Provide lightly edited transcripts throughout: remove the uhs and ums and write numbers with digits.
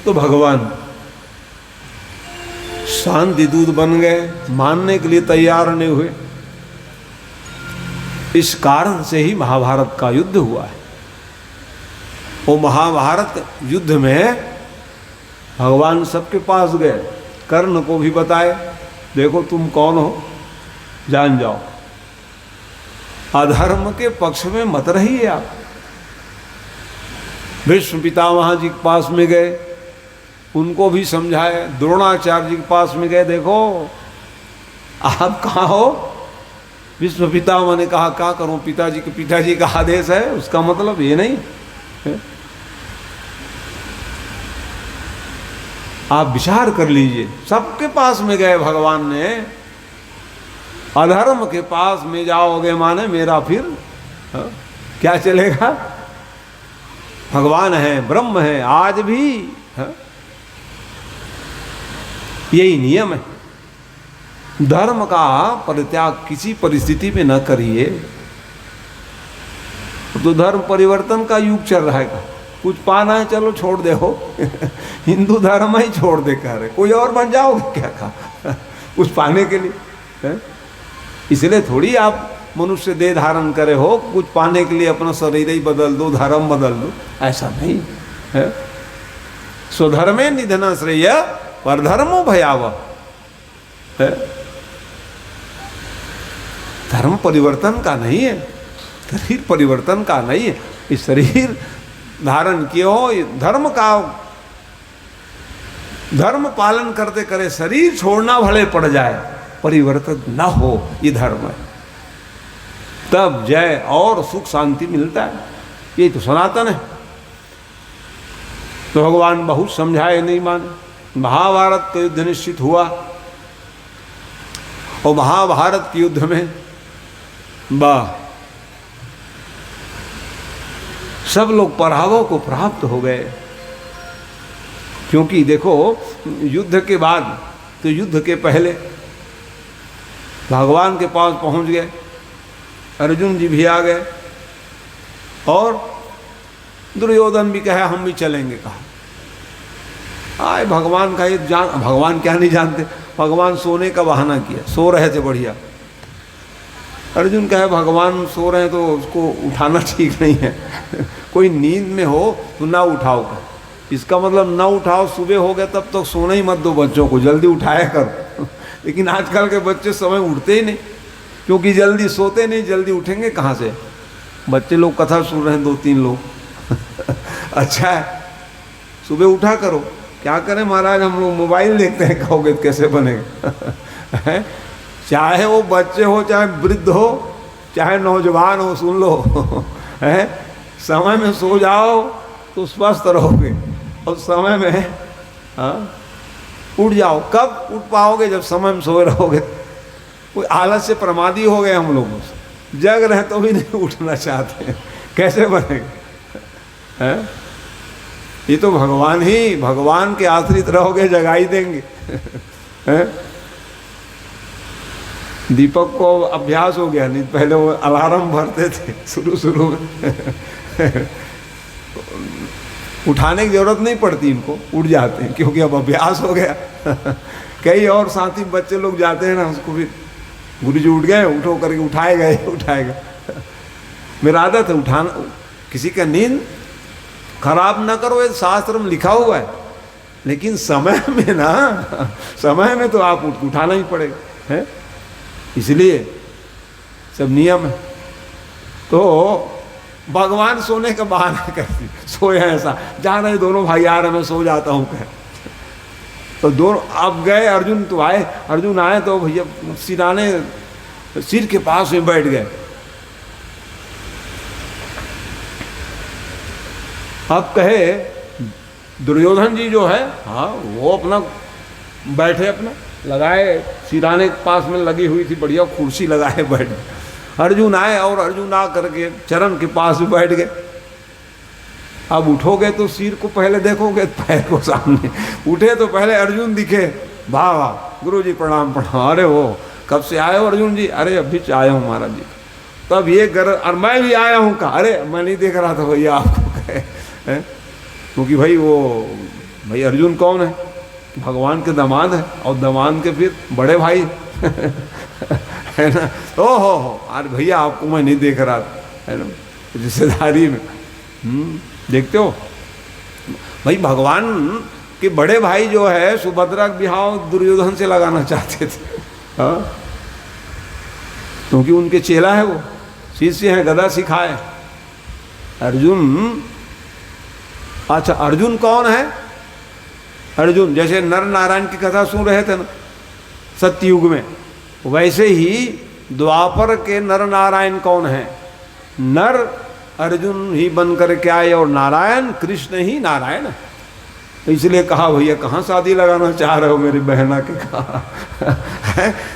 तो भगवान शांति दूत बन गए, मानने के लिए तैयार नहीं हुए। इस कारण से ही महाभारत का युद्ध हुआ है। वो महाभारत युद्ध में भगवान सबके पास गए, कर्ण को भी बताए, देखो तुम कौन हो, जान जाओ, अधर्म के पक्ष में मत रहिए आप। भीष्म पितामह जी के पास में गए, उनको भी समझाए। द्रोणाचार्य जी के पास में गए, देखो आप कहाँ हो। भीष्म पितामह ने कहा क्या करूं, पिताजी का आदेश है, उसका मतलब ये नहीं है। आप विचार कर लीजिए। सबके पास में गए भगवान ने, अधर्म के पास में जाओगे माने मेरा फिर क्या चलेगा। भगवान है, ब्रह्म है, आज भी यही नियम है। धर्म का परित्याग किसी परिस्थिति में न करिए। तो धर्म परिवर्तन का युग चल रहा है। कुछ पाना है चलो छोड़ दे हो हिंदू धर्म ही छोड़ दे कह रहे, कोई और बन जाओगे क्या कहा कुछ पाने के लिए। इसलिए थोड़ी आप मनुष्य देह धारण करे हो, कुछ पाने के लिए अपना शरीर ही बदल दो, धर्म बदल दो, ऐसा नहीं है। स्वधर्मे निधना श्रेय परधर्मो भयावह। धर्म परिवर्तन का नहीं है, शरीर परिवर्तन का नहीं है। इस शरीर धारण किए हो, धर्म का धर्म पालन करते करे शरीर छोड़ना भले पड़ जाए, परिवर्तन न हो, ये धर्म है। तब जय और सुख शांति मिलता है। ये तो सनातन है। तो भगवान बहुत समझाए, नहीं माने। महाभारत का युद्ध निश्चित हुआ और महाभारत के युद्ध में सब लोग पराभव को प्राप्त हो गए। क्योंकि देखो युद्ध के बाद तो युद्ध के पहले भगवान के पास पहुंच गए, अर्जुन जी भी आ गए और दुर्योधन भी कहे हम भी चलेंगे। कहा आए भगवान का ये भगवान क्या नहीं जानते, भगवान सोने का बहाना किया, सो रहे थे बढ़िया। अर्जुन कहे भगवान सो रहे हैं तो उसको उठाना ठीक नहीं है कोई नींद में हो तो ना उठाओ। इसका मतलब ना उठाओ, सुबह हो गया तब तक सोना ही मत दो बच्चों को, जल्दी उठाया कर लेकिन आजकल के बच्चे समय उठते ही नहीं, क्योंकि जल्दी सोते नहीं, जल्दी उठेंगे कहाँ से। बच्चे लोग कथा सुन रहे हैं 2-3 लोग अच्छा है, सुबह उठा करो। क्या करें महाराज, हम लोग मोबाइल देखते हैं, कहोगे कैसे बनेगा चाहे वो बच्चे हो, चाहे वृद्ध हो, चाहे नौजवान हो, सुन लो है समय में सो जाओ तो स्वस्थ रहोगे, और समय में उठ जाओ। कब उठ पाओगे, जब समय में सोए रहोगे। कोई आलस से प्रमादी हो गए हम लोग, जग रहे तो भी नहीं उठना चाहते, कैसे बनेगा है। ये तो भगवान के आश्रित रहोगे, जगाई देंगे है? दीपक को अभ्यास हो गया, नहीं पहले वो अलार्म भरते थे शुरू में उठाने की जरूरत नहीं पड़ती, इनको उठ जाते हैं क्योंकि अब अभ्यास हो गया कई और साथी बच्चे लोग जाते हैं ना, उसको भी गुरु जी उठ गए, उठो करके उठाएगा मेरा आदत है उठाना। किसी का नींद खराब ना करो, ये शास्त्र में लिखा हुआ है, लेकिन समय में तो आप उठाना ही पड़ेगा है, इसलिए सब नियम है। तो भगवान सोने का बहाना करती, सोए ऐसा जा रहे दोनों भाई आ रहे, मैं सो जाता हूँ कह। तो दोनों अब गए, अर्जुन तो आए, अर्जुन आए तो भैया सिराने सिर के पास में बैठ गए। अब कहे दुर्योधन जी जो है, हाँ वो अपना बैठे, अपना लगाए सिराने के पास में लगी हुई थी बढ़िया कुर्सी लगाए बैठ गए। अर्जुन आए और अर्जुन आ करके चरण के पास भी बैठ गए। अब उठोगे तो सिर को पहले देखोगे, पैर को सामने। उठे तो पहले अर्जुन दिखे, वाह गुरु जी प्रणाम। अरे वो कब से आए हो अर्जुन जी? अरे अभी आया हूँ महाराज जी। तब ये और मैं भी आया हूँ। कहा अरे मैं नहीं देख रहा था भैया आपको, क्योंकि भाई वो भाई अर्जुन कौन है? भगवान के दामाद है, और दामाद के फिर बड़े भाई है ना। ओ हो अरे भैया आपको मैं नहीं देख रहा था, है ना, रिश्तेदारी में। देखते हो भाई, भगवान के बड़े भाई जो है सुभद्रा का बिहाव दुर्योधन से लगाना चाहते थे, हाँ, क्योंकि उनके चेला है, वो शिष्य है, गदा सिखाए। अर्जुन, अच्छा अर्जुन कौन है? अर्जुन जैसे नर नारायण की कथा सुन रहे थे ना सत्ययुग में, वैसे ही द्वापर के नर नारायण कौन है? नर अर्जुन ही बन कर के आए और नारायण कृष्ण ही नारायण है। इसलिए कहा भैया कहाँ शादी लगाना चाह रहे हो मेरी बहना के, कहा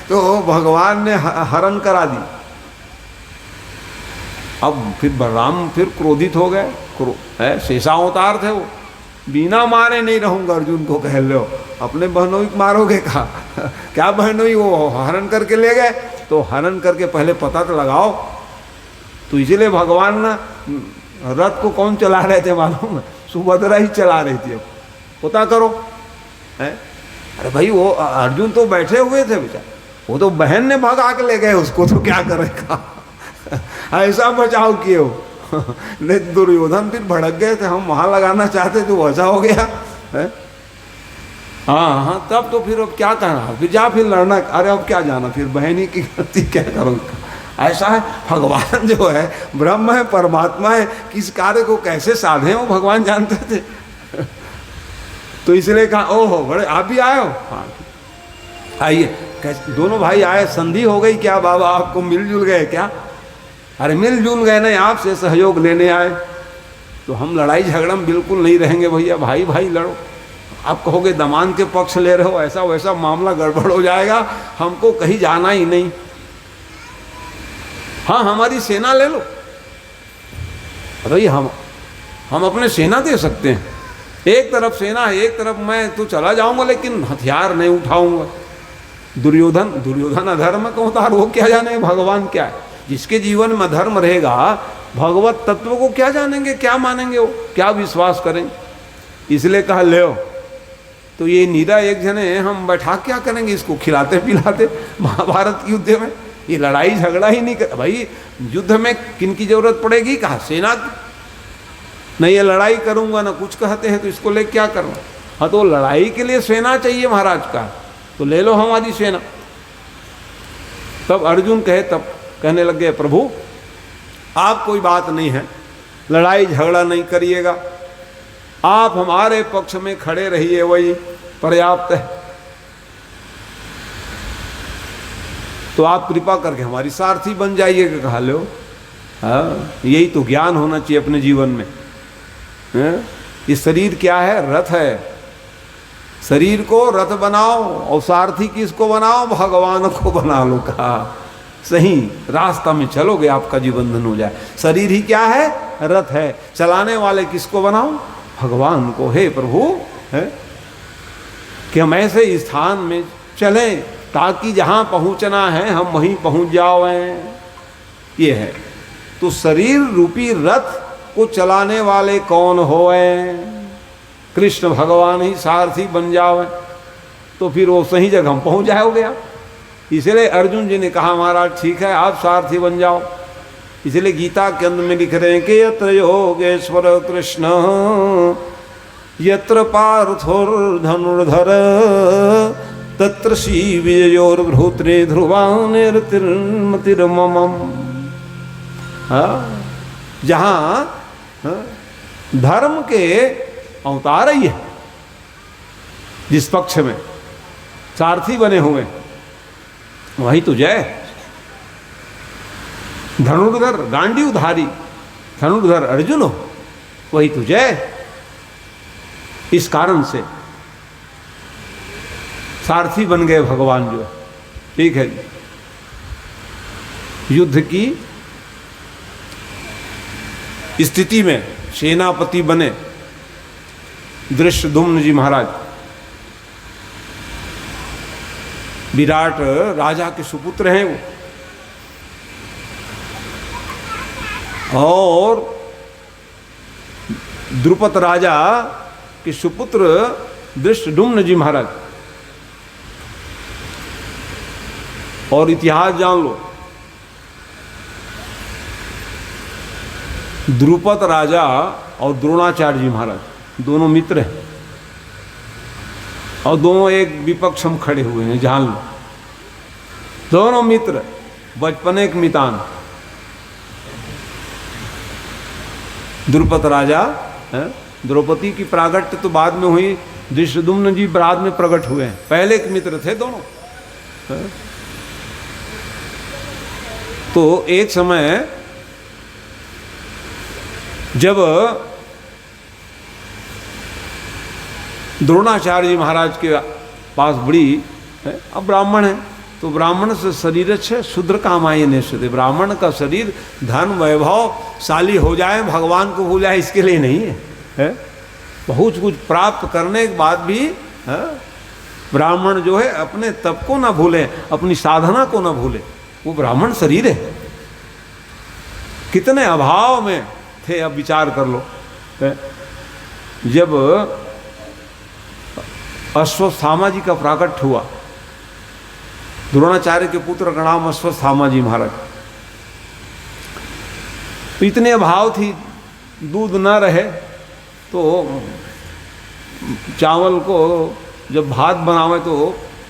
तो भगवान ने हरण करा दी। अब फिर बलराम फिर क्रोधित हो गए, शेषावतार थे वो, बिना मारे नहीं रहूंगा अर्जुन को कह लो, अपने बहनों को मारोगे? कहा क्या बहनों, वो हरण करके ले गए, तो हरण करके पहले पता तो लगाओ। तो इसलिए भगवान ना रथ को कौन चला रहे थे मालूम है? सुभद्रा ही चला रही थी। अब पता करो है? अरे भाई वो अर्जुन तो बैठे हुए थे बेचारे, वो तो बहन ने भगा के ले गए उसको, तो क्या करेगा ऐसा बचाव किए हो। नहीं दुर्योधन फिर भड़क गए थे, हम वहां लगाना चाहते तो वैसा हो गया है? हाँ हाँ, तब तो फिर अब क्या करना, फिर जा फिर लड़ना। अरे अब क्या जाना, फिर बहनी की गलती क्या करो। ऐसा है भगवान जो है, ब्रह्म है, परमात्मा है, किस कार्य को कैसे साधे वो भगवान जानते थे। तो इसलिए कहा ओहो बड़े आप भी आए हो, हाँ आइए। दोनों भाई आए, संधि हो गई क्या बाबा, आपको मिलजुल गए क्या? अरे मिलजुल गए नहीं, आपसे सहयोग लेने आए। तो हम लड़ाई झगड़ा में बिल्कुल नहीं रहेंगे भैया, भाई भाई लड़ो। आप कहोगे दमान के पक्ष ले रहे हो, ऐसा वैसा मामला गड़बड़ हो जाएगा, हमको कहीं जाना ही नहीं। हाँ हमारी सेना ले लो। भाई हम अपने सेना दे सकते हैं, एक तरफ सेना है, एक तरफ मैं तो चला जाऊंगा, लेकिन हथियार नहीं उठाऊंगा। दुर्योधन अधर्म का अवतार, वो क्या जाने भगवान क्या है। जिसके जीवन में धर्म रहेगा, भगवत तत्व को क्या जानेंगे, क्या मानेंगे, वो क्या विश्वास करेंगे। इसलिए कहा ले हो। तो ये नीरा एक जने हम बैठा क्या करेंगे, इसको खिलाते पिलाते महाभारत के युद्ध में। ये लड़ाई झगड़ा ही नहीं कर भाई, युद्ध में किन की जरूरत पड़ेगी, कहा सेना की। नहीं ये लड़ाई करूंगा ना कुछ कहते हैं, तो इसको ले क्या करूँ। हाँ तो लड़ाई के लिए सेना चाहिए महाराज का, तो ले लो हमारी सेना। तब अर्जुन कहे, तब कहने लग गए प्रभु आप कोई बात नहीं है, लड़ाई झगड़ा नहीं करिएगा, आप हमारे पक्ष में खड़े रहिए, वही पर्याप्त है। तो आप कृपा करके हमारी सारथी बन जाइएगा। कहा लो, हाँ यही तो ज्ञान होना चाहिए अपने जीवन में। ये शरीर क्या है, रथ है। शरीर को रथ बनाओ और सारथी किसको बनाओ, भगवान को बना लो। कहा सही रास्ता में चलोगे, आपका जीवन धन हो जाए। शरीर ही क्या है, रथ है। चलाने वाले किसको बनाओ, भगवान को। हे प्रभु है कि हम ऐसे स्थान में चलें ताकि जहाँ पहुँचना है हम वहीं पहुँच जाएं। ये है तो शरीर रूपी रथ को चलाने वाले कौन होए, कृष्ण भगवान ही सारथी बन जाओ, तो फिर वो सही जगह हम पहुँच जाओगे आप। इसलिए अर्जुन जी ने कहा महाराज ठीक है आप सारथी बन जाओ। इसलिए गीता के अंदर में लिख रहे हैं कि यत्र योगेश्वर कृष्ण यत्र पार्थोर्धनुर्धर तत्र श्री विजयोर्भ्रूत्रे ध्रुवानिर्तिर्मतिर्मम। जहाँ धर्म के अवतार ही है, जिस पक्ष में सारथी बने हुए वही तो जय। धनुर्धर गांडीवधारी धनुर्धर अर्जुन हो, वही तो जय। इस कारण से सारथी बन गए भगवान जो। ठीक है जी, युद्ध की स्थिति में सेनापति बने धृष्टद्युम्न जी महाराज। विराट राजा के सुपुत्र हैं वो, और द्रुपद राजा कि सुपुत्र धृष्टद्युम्न जी महाराज, और इतिहास जान लो, द्रुपद राजा और द्रोणाचार्य जी महाराज दोनों मित्र हैं, और दोनों एक विपक्ष हम खड़े हुए हैं, जान लो। दोनों मित्र, बचपन एक मितान। द्रुपद राजा, द्रौपदी की प्रागट्य तो बाद में हुई, धृष्टद्युम्न जी बाद में प्रकट हुए हैं, पहले एक मित्र थे दोनों। तो एक समय जब द्रोणाचार्य जी महाराज के पास बड़ी, अब ब्राह्मण है तो ब्राह्मण से शरीर अच्छे शूद्र काम आए निश्चित। ब्राह्मण का शरीर धन वैभवशाली हो जाए, भगवान को भूल जाए, इसके लिए नहीं है, बहुत कुछ प्राप्त करने के बाद भी ब्राह्मण जो है अपने तप को ना भूले, अपनी साधना को ना भूले, वो ब्राह्मण शरीर है। कितने अभाव में थे, अब विचार कर लो। जब अश्वत्थामा जी का प्राकट्य हुआ, द्रोणाचार्य के पुत्र का नाम अश्वत्थामा जी महाराज, तो इतने अभाव थी, दूध न रहे तो चावल को जब भात बनावे तो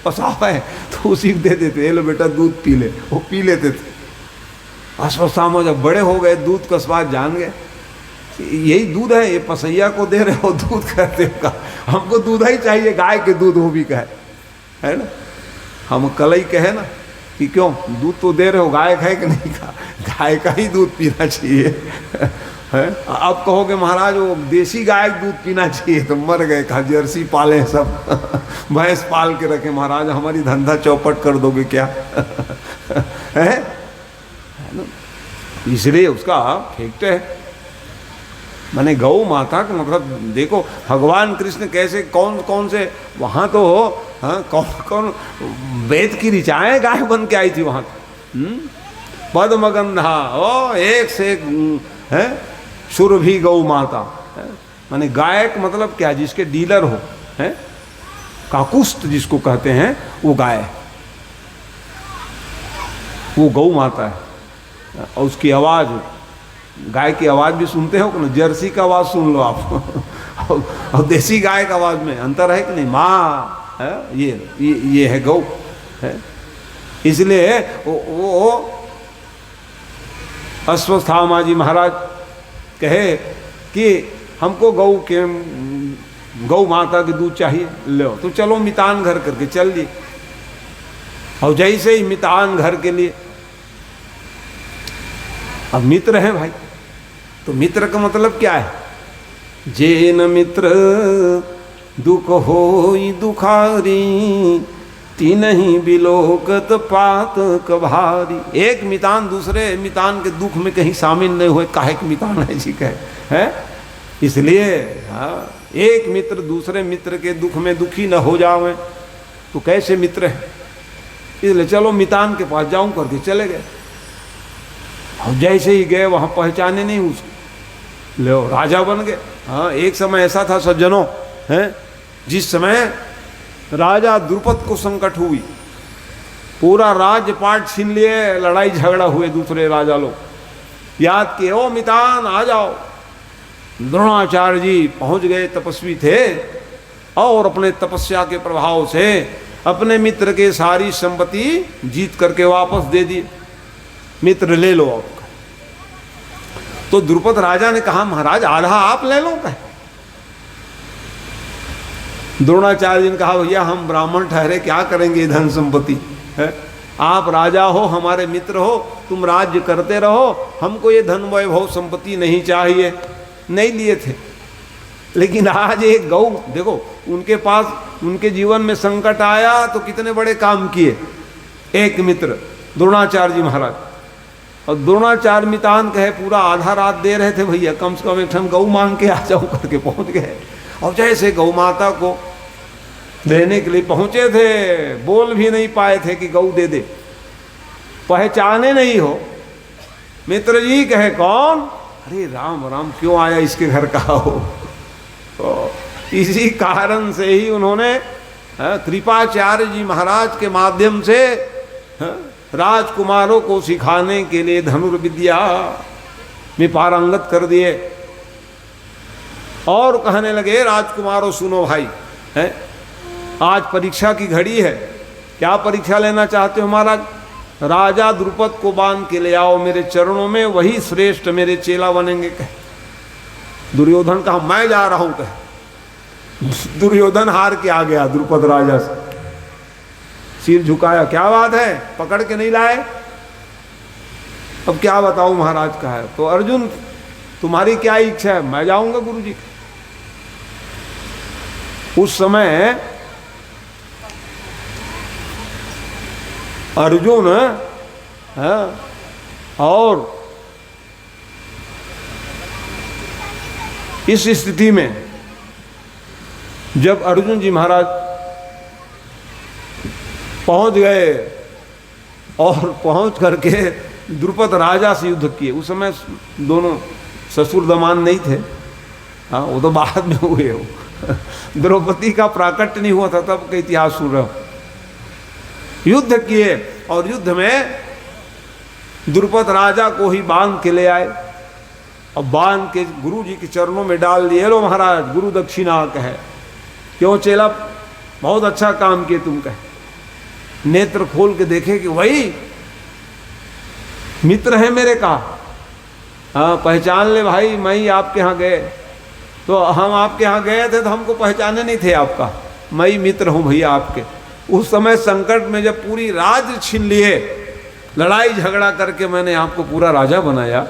पसावे तो उसी को दे देते, लो बेटा दूध पी ले, वो पी लेते थे। अश्वत्थामा जब बड़े हो गए, दूध का स्वाद जान गए, यही दूध है, ये पसैया को दे रहे हो दूध कहते हो का, हमको दूध ही चाहिए, गाय के दूध वो भी कहे, है ना। हम कल ही कहे ना कि क्यों दूध तो दे रहे हो, गाय खाए कि नहीं खा, गाय का ही दूध पीना चाहिए, है। अब कहोगे महाराज वो देसी गाय दूध पीना चाहिए, तो मर गए, खा जर्सी पाले सब भैंस पाल के रखे, महाराज हमारी धंधा चौपट कर दोगे क्या है ना। इसलिए उसका फेंकते हैं। माने गौ माता का मतलब देखो, भगवान कृष्ण कैसे कौन कौन से वहाँ तो कौन कौन वेद की ऋचाएँ गाय बन के आई थी वहाँ, पद्मगंधा, ओ एक से एक है, सुरभि गौ माता, माने गायक मतलब क्या, जिसके डीलर हो, है, काकुष्ठ जिसको कहते हैं, वो गाय, वो गौ माता है। और उसकी आवाज़, गाय की आवाज़ भी सुनते हो कि ना, जर्सी का आवाज़ सुन लो आप और देसी गाय का आवाज़ में अंतर है कि नहीं, माँ है, ये है गौ, है। इसलिए वो अश्वत्थामा जी महाराज कहे कि हमको गौ माता के दूध चाहिए, लो तो चलो मितान घर करके चल दिए। और जैसे ही मितान घर के लिए, अब मित्र हैं भाई, तो मित्र का मतलब क्या है, जेन मित्र दुख होई दुखारी, तीनही बिलोकत पात कभारी। एक मितान दूसरे मितान के दुख में कहीं शामिल नहीं हुए, काहे के मितान है जी कहे, है। इसलिए एक मित्र दूसरे मित्र के दुख में दुखी न हो जावे तो कैसे मित्र है। इसलिए चलो मितान के पास जाऊं करके चले गए। और जैसे ही गए वहाँ पहचाने नहीं उसको, लो राजा बन गए। हाँ, एक समय ऐसा था सज्जनों, हैं, जिस समय राजा द्रुपद को संकट हुई, पूरा राज्यपाट छीन लिए, लड़ाई झगड़ा हुए दूसरे राजा लोग, याद किए ओ मितान आ जाओ। द्रोणाचार्य जी पहुँच गए, तपस्वी थे, और अपने तपस्या के प्रभाव से अपने मित्र के सारी संपत्ति जीत करके वापस दे दी, मित्र ले लो आपका। तो द्रुपद राजा ने कहा महाराज आधा आप ले लो कहे। द्रोणाचार्य जी ने कहा भैया हम ब्राह्मण ठहरे, क्या करेंगे धन संपत्ति है, आप राजा हो, हमारे मित्र हो, तुम राज्य करते रहो, हमको ये धन वैभव संपत्ति नहीं चाहिए। नहीं लिए थे, लेकिन आज एक गौ देखो, उनके पास, उनके जीवन में संकट आया तो कितने बड़े काम किए। एक मित्र द्रोणाचार्य जी महाराज, और द्रोणाचार्य मितान कहे पूरा आधा रात दे रहे थे, भैया कम से कम एक ठन गौ मांग के आ जाओ करके पहुंच गए। और जैसे गौ माता को देने के लिए पहुंचे थे, बोल भी नहीं पाए थे कि गौ दे दे, पहचाने नहीं हो। मित्र जी कहे कौन, अरे राम राम क्यों आया इसके घर का हो। इसी कारण से ही उन्होंने कृपाचार्य जी महाराज के माध्यम से राजकुमारों को सिखाने के लिए धनुर्विद्या में पारंगत कर दिए। और कहने लगे, राजकुमारों सुनो भाई, है आज परीक्षा की घड़ी है, क्या परीक्षा लेना चाहते हो महाराज? राजा द्रुपद को बांध के ले आओ मेरे चरणों में, वही श्रेष्ठ मेरे चेला बनेंगे। कहे दुर्योधन कहा मैं जा रहा हूं। कहे दुर्योधन हार के आ गया द्रुपद राजा से, सिर झुकाया, क्या बात है पकड़ के नहीं लाए? अब क्या बताऊं महाराज का है। तो अर्जुन तुम्हारी क्या इच्छा है? मैं जाऊंगा गुरुजी। उस समय अर्जुन और इस स्थिति में जब अर्जुन जी महाराज पहुंच गए और पहुंच करके द्रुपद राजा से युद्ध किए। उस समय दोनों ससुर दमान नहीं थे, हाँ वो तो बाद में हुए हो। द्रौपदी का प्राकट्य नहीं हुआ था तब का इतिहास सुन रहे हो। युद्ध किए और युद्ध में द्रुपद राजा को ही बांध के ले आए और बांध के गुरु जी के चरणों में डाल दिए। लो महाराज गुरु दक्षिणा कहे, क्यों चेला बहुत अच्छा काम किए तुम। कहे नेत्र खोल के देखे कि वही मित्र है मेरे का। हाँ पहचान ले भाई, मैं ही आपके यहाँ गए तो हम आपके यहाँ गए थे तो हमको पहचाने नहीं थे आपका, मैं ही मित्र हूँ भैया आपके। उस समय संकट में जब पूरी राज्य छीन लिए, लड़ाई झगड़ा करके मैंने आपको पूरा राजा बनाया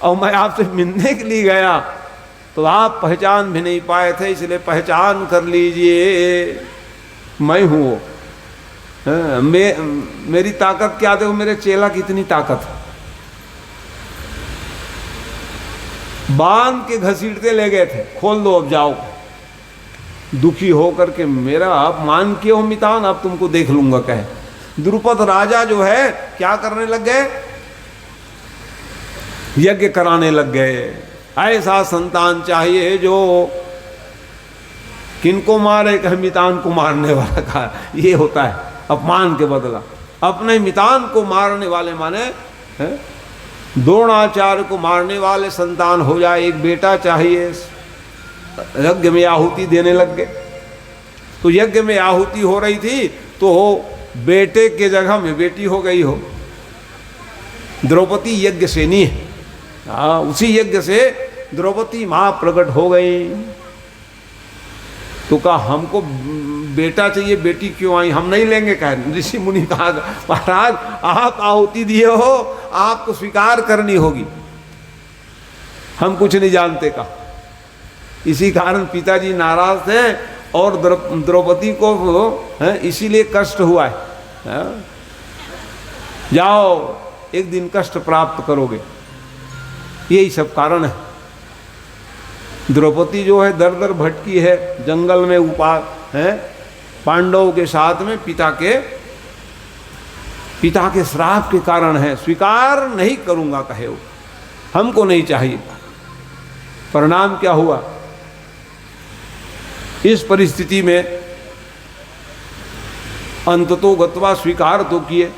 और मैं आपसे मिलने के लिए गया तो आप पहचान भी नहीं पाए थे, इसलिए पहचान कर लीजिए मैं हूँ। मेरी ताकत क्या देखो, मेरे चेला की इतनी ताकत है। बांध के घसीटते ले गए थे, खोल दो अब जाओ। दुखी होकर के मेरा आप मान के हो मितान, अब तुमको देख लूंगा। कहे द्रुपद राजा जो है क्या करने लग गए, यज्ञ कराने लग गए। ऐसा संतान चाहिए जो किनको मारे, कहे मितान को मारने वाला का। ये होता है अपमान के बदला, अपने मितान को मारने वाले माने द्रोणाचार्य को मारने वाले संतान हो जाए। एक बेटा चाहिए, यज्ञ में आहुति देने लग गए। तो यज्ञ में आहुति हो रही थी तो बेटे के जगह में बेटी हो गई हो। द्रौपदी यज्ञ सेनी है, हाँ उसी यज्ञ से द्रौपदी मां प्रकट हो गई। तो कहा हमको बेटा चाहिए, बेटी क्यों आई, हम नहीं लेंगे। कहे ऋषि मुनि कहा महाराज आप आहुति दिए हो, आपको स्वीकार करनी होगी, हम कुछ नहीं जानते। कहा इसी कारण पिताजी नाराज थे और द्रौपदी को इसीलिए कष्ट हुआ है। जाओ एक दिन कष्ट प्राप्त करोगे, यही सब कारण है। द्रौपदी जो है दर दर भटकी है जंगल में, है पांडवों के साथ में पिता के श्राप के कारण है। स्वीकार नहीं करूंगा कहे वो, हमको नहीं चाहिए। परिणाम क्या हुआ, इस परिस्थिति में अंततो गत्वा स्वीकार तो किए।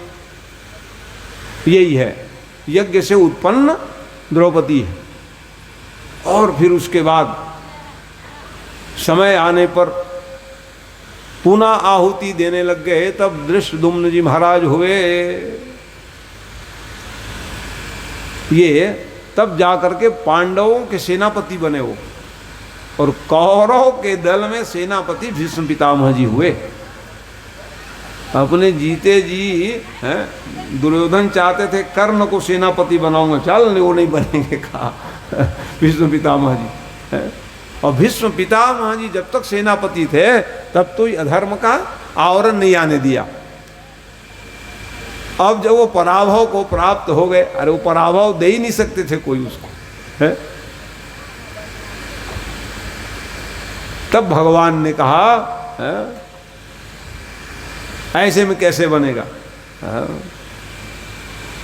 यही है यज्ञ से उत्पन्न द्रौपदी है। और फिर उसके बाद समय आने पर पुनः आहुति देने लग गए, तब धृष्टद्युम्न जी महाराज हुए। ये तब जाकर के पांडवों के सेनापति बने वो, और कौरव के दल में सेनापति भीष्म पितामह जी हुए। अपने जीते जी हैं, दुर्योधन चाहते थे कर्ण को सेनापति बनाऊंगा, चल वो नहीं बनेंगे, कहा भीष्म पितामह जी है। और भीष्म पितामह जी जब तक सेनापति थे तब तो अधर्म का आवरण नहीं आने दिया। अब जब वो पराभव को प्राप्त हो गए, अरे वो पराभव दे ही नहीं सकते थे कोई उसको, है? तब भगवान ने कहा है? ऐसे में कैसे बनेगा, है?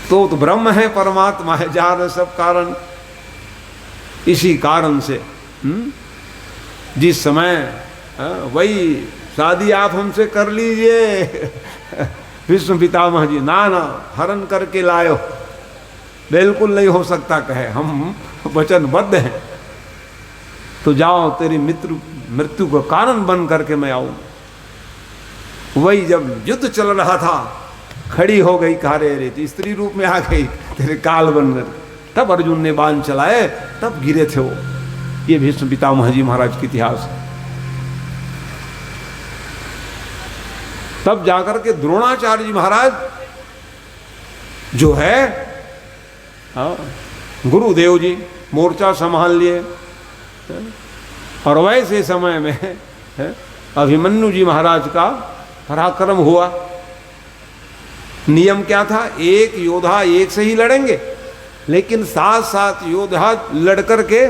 तो ब्रह्म है, परमात्मा है, जान सब कारण। इसी कारण से जिस समय वही शादी आप हमसे कर लीजिए। विष्णु पितामह जी ना ना हरण करके लायो, बिल्कुल नहीं हो सकता कहे, हम वचनबद्ध हैं। तो जाओ तेरी मृत्यु का कारण बन करके मैं आऊं। वही जब युद्ध चल रहा था खड़ी हो गई कारे रे, स्त्री रूप में आ गई तेरे काल बन कर, तब अर्जुन ने बाण चलाए, तब गिरे थे वो। ये भीष्म पितामह जी महाराज का इतिहास। तब जाकर के द्रोणाचार्य जी महाराज जो है गुरुदेव जी मोर्चा संभाल लिए। और वैसे समय में अभिमन्यु जी महाराज का पराक्रम हुआ। नियम क्या था? एक योद्धा एक से ही लड़ेंगे, लेकिन 7 योद्धा लड़कर के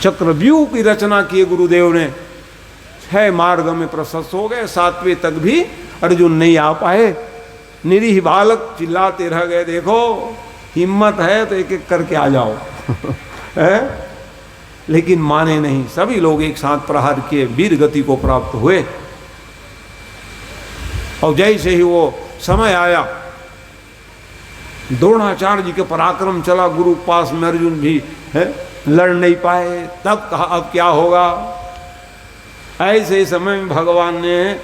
चक्रव्यूह की रचना की गुरुदेव ने। 6 मार्ग में प्रशस्त हो गए, 7वें तक भी अर्जुन नहीं आ पाए। निरीह बालक चिल्लाते रह गए, देखो हिम्मत है तो एक एक करके आ जाओ। है? लेकिन माने नहीं, सभी लोग एक साथ प्रहार किए, वीर गति को प्राप्त हुए। और जैसे ही वो समय आया, द्रोणाचार्य जी के पराक्रम चला, गुरु पास में अर्जुन भी है लड़ नहीं पाए। तब कहा अब क्या होगा? ऐसे समय में भगवान ने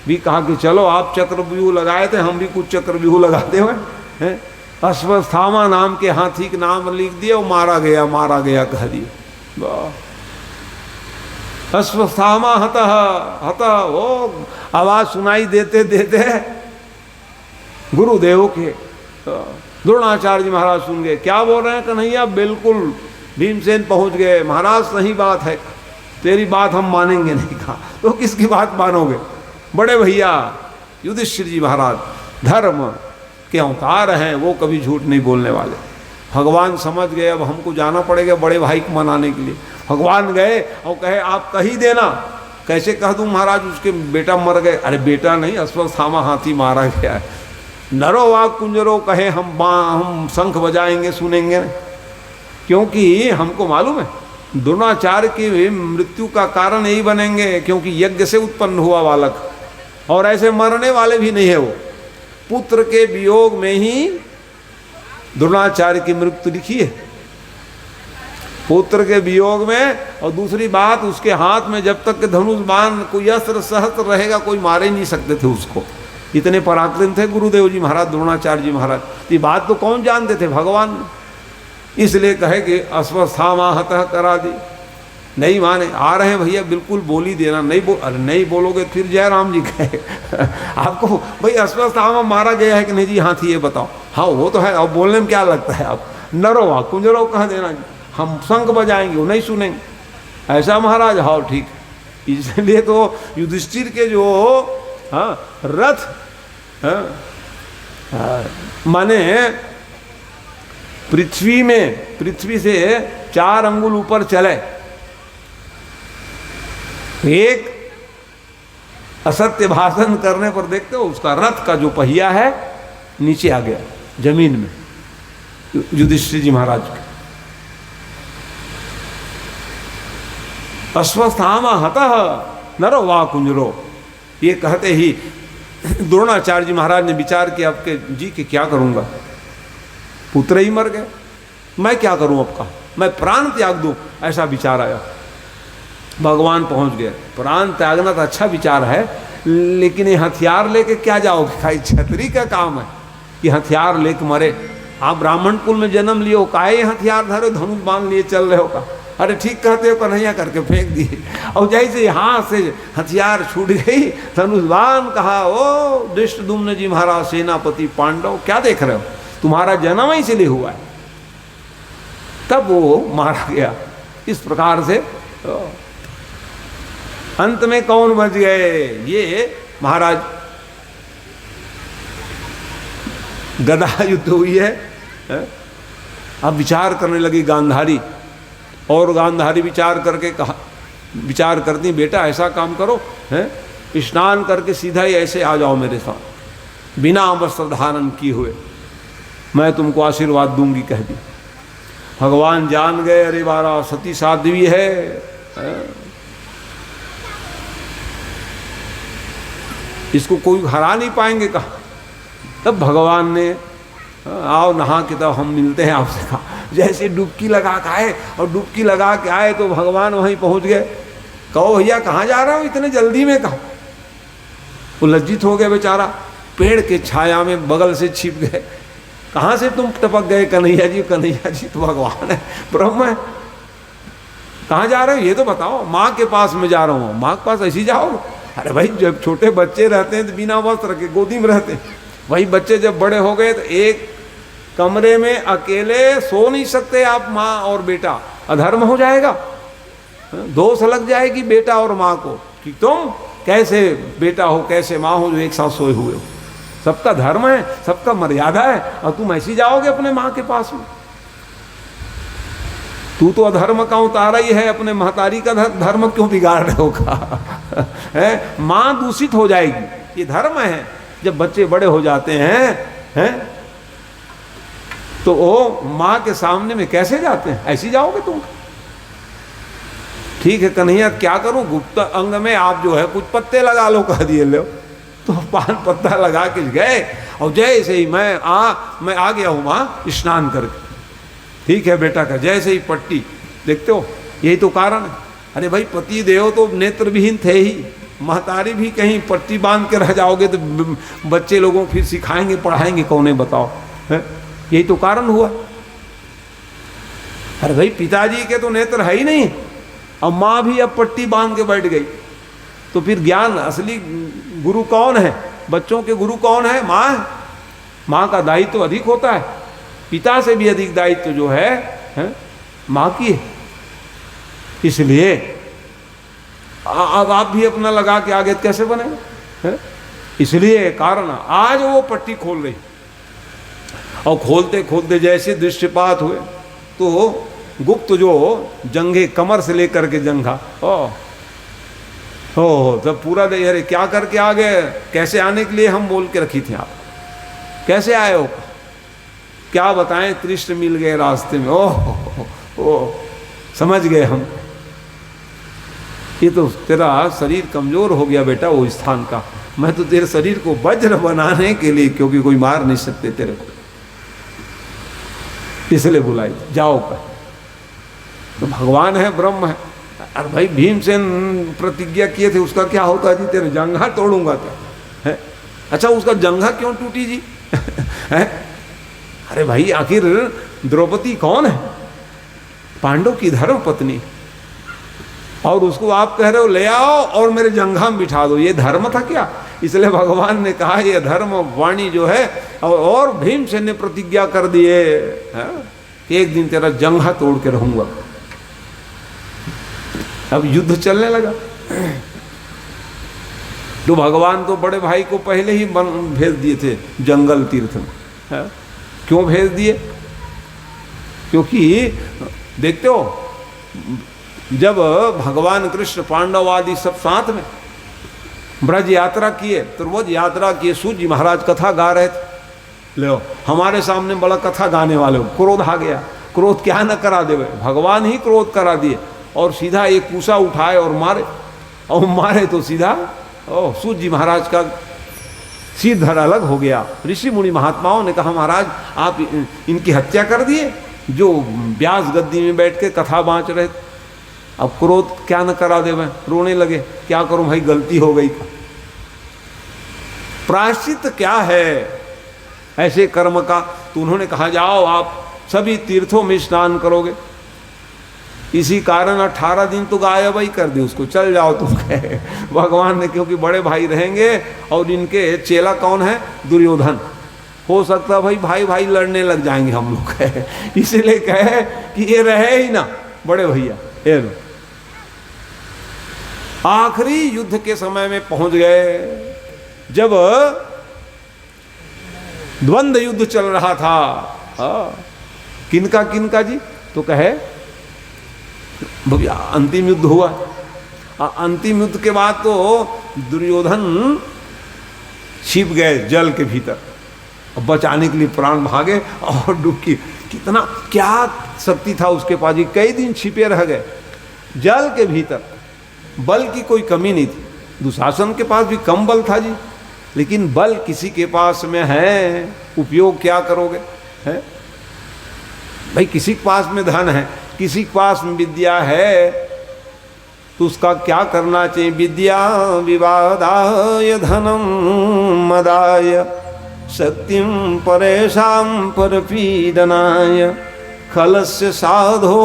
भी कहा कि चलो आप चक्रव्यूह लगाए थे, हम भी कुछ चक्रव्यूह लगाते हुए अश्वत्थामा नाम के हाथी का नाम लिख दिया, वो मारा गया कह दिया। अश्वत्थामा हतः वो आवाज सुनाई देते देते गुरुदेव के द्रोणाचार्य जी महाराज सुन गए। क्या बोल रहे हैं कन्हैया? बिल्कुल भीमसेन पहुंच गए। महाराज सही बात है, तेरी बात हम मानेंगे नहीं। कहा तो किसकी बात मानोगे? बड़े भैया युधिष्ठिर जी महाराज धर्म के अवतार हैं, वो कभी झूठ नहीं बोलने वाले। भगवान समझ गए अब हमको जाना पड़ेगा बड़े भाई को मनाने के लिए। भगवान गए और कहे आप कह ही देना। कैसे कह दूं महाराज? उसके बेटा मर गए। अरे बेटा नहीं, अश्वत्थामा हाथी मारा गया है। नरो वाक कुंजरो कहे हम शंख बजाएंगे सुनेंगे, क्योंकि हमको मालूम है द्रोणाचार्य की मृत्यु का कारण यही बनेंगे, क्योंकि यज्ञ से उत्पन्न हुआ बालक, और ऐसे मरने वाले भी नहीं है वो। पुत्र के वियोग में ही द्रोणाचार्य की मृत्यु लिखी है, पुत्र के वियोग में। और दूसरी बात, उसके हाथ में जब तक धनुष बाण कोई अस्त्र सहस्त्र रहेगा कोई मारे नहीं सकते थे उसको। इतने पराक्रम थे गुरुदेव जी महाराज, द्रोणाचार्य जी महाराज। ये बात तो कौन जानते थे? भगवान ने। इसलिए कहे कि अश्वत्थामा हतः करा दी। नहीं माने, आ रहे हैं भैया बिल्कुल बोल ही देना। अरे नहीं बोलोगे फिर जयराम जी कहे आपको भाई अश्वत्थामा मारा गया है कि नहीं जी? हाथी ये बताओ। हाँ वो तो है, अब बोलने में क्या लगता है? आप नरो वा कुंजरो कह देना जी, हम शंख बजाएंगे वो नहीं सुनेंगे। ऐसा महाराज? हाँ ठीक। इसलिए तो युधिष्ठिर के जो रथ माने पृथ्वी से 4 अंगुल ऊपर चले, एक असत्य भाषण करने पर देखते हो उसका रथ का जो पहिया है नीचे आ गया जमीन में, युधिष्ठिर जी महाराज के। अश्वत्थामा हतः नरो वा कुंजरो, ये कहते ही द्रोणाचार्य जी महाराज ने विचार किया आपके जी के क्या करूंगा, पुत्र ही मर गए, मैं क्या करूं आपका, मैं प्राण त्याग दूं, ऐसा विचार आया। भगवान पहुंच गए। प्राण त्यागना तो अच्छा विचार है, लेकिन ये हथियार लेके क्या जाओगे? भाई छतरी का काम है कि हथियार लेके मरे। आप ब्राह्मण कुल में जन्म लिए हो, काहे हथियार धरे धनुष बांध लिए चल रहे हो का? अरे ठीक कहते हो कन्हैया करके फेंक दिए। और जैसे यहाँ से हथियार छूट गई, धनुष्बाण कहा ओ धृष्टद्युम्न जी महाराज सेनापति पांडव, क्या देख रहे हो, तुम्हारा जन्म ही इसलिए हुआ है। तब वो मारा गया। इस प्रकार से अंत में कौन बच गए? ये महाराज गदा युद्ध हुई है। अब विचार करने लगी गांधारी, और गांधारी विचार करके कहा, विचार करती बेटा ऐसा काम करो, हैं स्नान करके सीधा ही ऐसे आ जाओ मेरे साथ, बिना वस्त्र धारण किए हुए, मैं तुमको आशीर्वाद दूंगी, कह दी। भगवान जान गए, अरे बारा सती साध्वी है, इसको कोई हरा नहीं पाएंगे कहा। तब भगवान ने आओ नहा के तब हम मिलते हैं आपसे कहा। जैसे डुबकी लगा के आए और डुबकी लगा के आए तो भगवान वहीं पहुंच गए। कहो भैया कहाँ जा रहे हो इतने जल्दी में, कहा। वो लज्जित हो गए बेचारा, पेड़ के छाया में बगल से छिप गए। कहाँ से तुम टपक गए कन्हैया जी? कन्हैया जी तो भगवान है, ब्रह्म है। कहाँ जा रहे हो ये तो बताओ? माँ के पास में जा रहा हूँ। माँ के पास ऐसी जाओ? अरे भाई जब छोटे बच्चे रहते हैं तो बिना वस्त्र के गोदी में रहते हैं, वही बच्चे जब बड़े हो गए तो एक कमरे में अकेले सो नहीं सकते आप, माँ और बेटा, अधर्म हो जाएगा, दोष लग जाएगी बेटा और माँ को कि तुम कैसे बेटा हो कैसे माँ हो जो एक साथ सोए हुए हो। सबका धर्म है, सबका मर्यादा है, और तुम ऐसी जाओगे अपने माँ के पास में? तू तो अधर्म का उतारा ही है, अपने महतारी का धर्म क्यों बिगाड़ रहे हो का है? माँ दूषित हो जाएगी, ये धर्म है। जब बच्चे बड़े हो जाते हैं तो वो माँ के सामने में कैसे जाते हैं? ऐसी जाओगे तुम? ठीक है कन्हैया क्या करूं, गुप्त अंग में आप जो है कुछ पत्ते लगा लो, कह दिए लो। तो पान पत्ता लगा के गए और जैसे ही मैं आ गया हूं माँ स्नान करके। ठीक है बेटा का जैसे ही पट्टी, देखते हो यही तो कारण है। अरे भाई पति देव तो नेत्रविहीन थे ही, महतारी भी कहीं पट्टी बांध के रह जाओगे तो बच्चे लोगों फिर सिखाएंगे पढ़ाएंगे कौन, बताओ है? यही तो कारण हुआ। अरे भाई पिताजी के तो नेत्र है ही नहीं, अब माँ भी अब पट्टी बांध के बैठ गई, तो फिर ज्ञान असली गुरु कौन है? बच्चों के गुरु कौन है? माँ है। माँ का दायित्व तो अधिक होता है, पिता से भी अधिक दायित्व तो जो है माँ की है। इसलिए अब आप भी अपना लगा के आगे कैसे बनेगा है? इसलिए कारण आज वो पट्टी खोल रही, और खोलते खोलते जैसे दृष्टिपात हुए तो गुप्त जो जंघे कमर से लेकर के जंघा तब पूरा दे, अरे क्या करके आ गए? कैसे आने के लिए हम बोल के रखी थी, आप कैसे आए हो? क्या बताएं, कृष्ण मिल गए रास्ते में। ओह समझ गए हम, ये तो तेरा शरीर कमजोर हो गया बेटा वो स्थान का, मैं तो तेरे शरीर को वज्र बनाने के लिए, क्योंकि कोई मार नहीं सकते तेरे को, इसलिए बुलाई जाओ पर। तो भगवान है, ब्रह्म है। अरे भाई भीमसेन प्रतिज्ञा किए थे, उसका क्या होता जी? तेरे जंघा तोड़ूंगा क्या है? अच्छा उसका जंघा क्यों टूटी जी? है? अरे भाई आखिर द्रौपदी कौन है? पांडव की धर्म पत्नी, और उसको आप कह रहे हो ले आओ और मेरे जंघा में बिठा दो, ये धर्म था क्या? इसलिए भगवान ने कहा ये धर्म वाणी जो है, और भीमसेन ने प्रतिज्ञा कर दिए एक दिन तेरा जंघा तोड़ के रहूंगा। अब युद्ध चलने लगा, तो भगवान तो बड़े भाई को पहले ही भेज दिए थे जंगल तीर्थ में। क्यों भेज दिए? क्योंकि देखते हो जब भगवान कृष्ण पांडव आदि सब साथ में ब्रज यात्रा किए, तो रोज यात्रा किए, सूत जी महाराज कथा गा रहे थे। लो हमारे सामने बड़ा कथा गाने वाले हो, क्रोध आ गया। क्रोध क्या न करा देवे, भगवान ही क्रोध करा दिए, और सीधा एक पूसा उठाए और मारे, और मारे तो सीधा सूत जी महाराज का सिर धड़ अलग हो गया। ऋषि मुनि महात्माओं ने कहा महाराज आप इनकी हत्या कर दिए, जो व्यास गद्दी में बैठ के कथा बाँच रहे थे। अब क्रोध क्या न करा दे, मैं रोने लगे, क्या करूं भाई गलती हो गई। प्रायश्चित क्या है ऐसे कर्म का? तो उन्होंने कहा जाओ आप सभी तीर्थों में स्नान करोगे। इसी कारण 18 दिन तो गायब ही कर दी उसको, चल जाओ तुम कहे भगवान ने, क्योंकि बड़े भाई रहेंगे और इनके चेला कौन है? दुर्योधन। हो सकता भाई भाई भाई लड़ने लग जाएंगे हम लोग कहे, इसीलिए कहे कि ये रहे ही ना बड़े भैया। ये लो आखिरी युद्ध के समय में पहुंच गए, जब द्वंद्व युद्ध चल रहा था। किनका किनका जी? तो कहे भैया अंतिम युद्ध हुआ। अंतिम युद्ध के बाद तो दुर्योधन छिप गए जल के भीतर, बचाने के लिए प्राण भागे और डुबकी। कितना क्या शक्ति था उसके पास, ये कई दिन छिपे रह गए जल के भीतर। बल की कोई कमी नहीं थी, दुशासन के पास भी कम बल था जी, लेकिन बल किसी के पास में है, उपयोग क्या करोगे? है भाई, किसी के पास में धन है, किसी के पास में विद्या है, तो उसका क्या करना चाहिए? विद्या विवादाय धनम मदाय शक्तिम परेशान परपीडनाय खलस्य साधो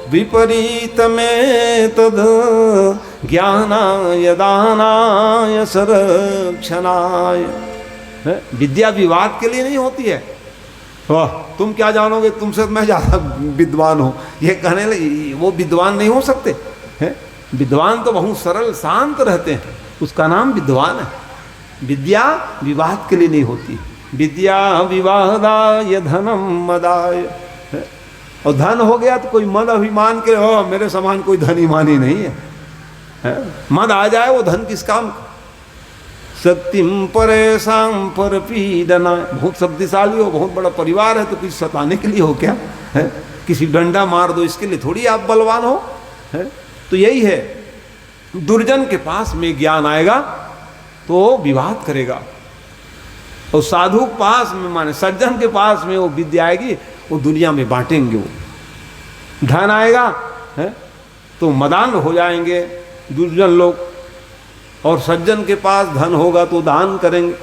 विपरीत में तद ज्ञानाय दानाय संरक्षणाय। विद्या विवाद के लिए नहीं होती है। वाह, तुम क्या जानोगे, तुमसे मैं ज़्यादा विद्वान हूँ, ये कहने लगे, वो विद्वान नहीं हो सकते हैं। विद्वान तो बहुत सरल शांत रहते हैं, उसका नाम विद्वान है। विद्या विवाद के लिए नहीं होती। विद्या विवादाय धनम मदाय, और धन हो गया तो कोई मद अभिमान के, हो मेरे समान कोई धनी मानी नहीं है। मद आ जाए वो धन किस काम का? शक्तिम परेशान पर पीडना, बहुत शक्तिशाली हो, बहुत बड़ा परिवार है, तो किसी सताने के लिए हो क्या है? किसी डंडा मार दो इसके लिए थोड़ी आप बलवान हो है? तो यही है, दुर्जन के पास में ज्ञान आएगा तो विवाद करेगा, और साधु के पास में माने सज्जन के पास में वो विद्या आएगी, वो दुनिया में बांटेंगे। वो धन आएगा है तो मदान हो जाएंगे दुर्जन लोग, और सज्जन के पास धन होगा तो दान करेंगे।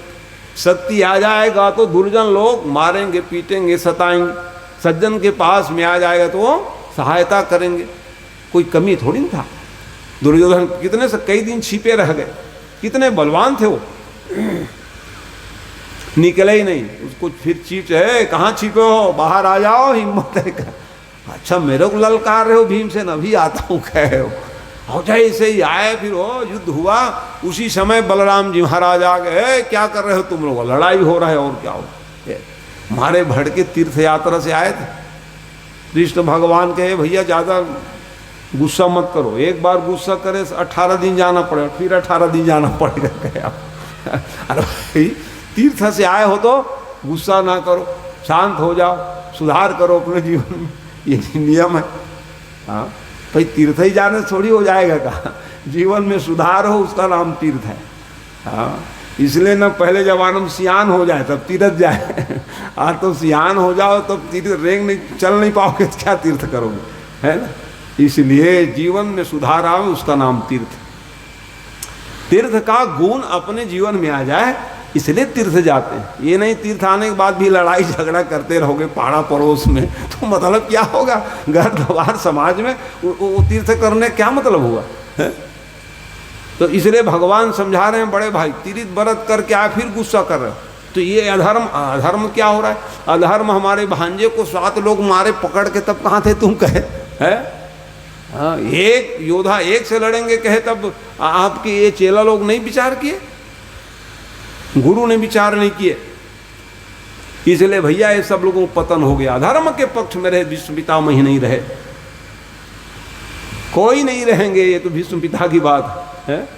शक्ति आ जाएगा तो दुर्जन लोग मारेंगे, पीटेंगे, सताएंगे। सज्जन के पास में आ जाएगा तो वो सहायता करेंगे। कोई कमी थोड़ी नहीं था। दुर्योधन कितने से कई दिन छिपे रह गए, कितने बलवान थे वो, निकले ही नहीं। उसको फिर चीट है, कहाँ छिपे हो, बाहर आ जाओ, हिम्मत है क्या? अच्छा मेरे को ललकार रहे हो भीमसेन, अभी आता हूँ कहे हो। और जैसे ही आए फिर वो युद्ध हुआ, उसी समय बलराम जी महाराज आ गए, क्या कर रहे हो तुम लोग? लड़ाई हो रहा है और क्या हो, मारे भड़के तीर्थ यात्रा से आए थे। कृष्ण भगवान कहे भैया ज़्यादा गुस्सा मत करो, एक बार गुस्सा करे 18 दिन जाना पड़ेगा, फिर 18 दिन जाना पड़ेगा। कहे आप अरे भाई तीर्थ से आए हो तो गुस्सा ना करो, शांत हो जाओ, सुधार करो अपने जीवन में, ये नियम है। हाँ भाई, तीर्थ ही जाने से थोड़ी हो जाएगा, कहा जीवन में सुधार हो उसका नाम तीर्थ है। हाँ इसलिए ना पहले जमाने में सियान हो जाए तब तीर्थ जाए। आज तो सियान हो जाओ तब तीर्थ रेंग नहीं, चल नहीं पाओगे तो क्या तीर्थ करोगे, है ना। इसलिए जीवन में सुधार आवे उसका नाम तीर्थ। तीर्थ का गुण अपने जीवन में आ जाए इसलिए तीर्थ जाते हैं। ये नहीं तीर्थ आने के बाद भी लड़ाई झगड़ा करते रहोगे पाड़ा पड़ोस में, तो मतलब क्या होगा? घर द्वार समाज में वो तीर्थ करने क्या मतलब हुआ है? तो इसलिए भगवान समझा रहे हैं, बड़े भाई तीर्थ व्रत करके आए फिर गुस्सा कर रहे हो, तो ये अधर्म। अधर्म क्या हो रहा है? अधर्म हमारे भांजे को 7 लोग मारे पकड़ के, तब कहाँ थे तुम कहे है? हाँ, एक योद्धा एक से लड़ेंगे कहे, तब आपके ये चेला लोग नहीं विचार किए, गुरु ने विचार नहीं किए। इसलिए भैया ये सब लोगों को पतन हो गया। धर्म के पक्ष में रहे भीष्म पितामह ही नहीं रहे, कोई नहीं रहेंगे। ये तो भीष्म पिता की बात है।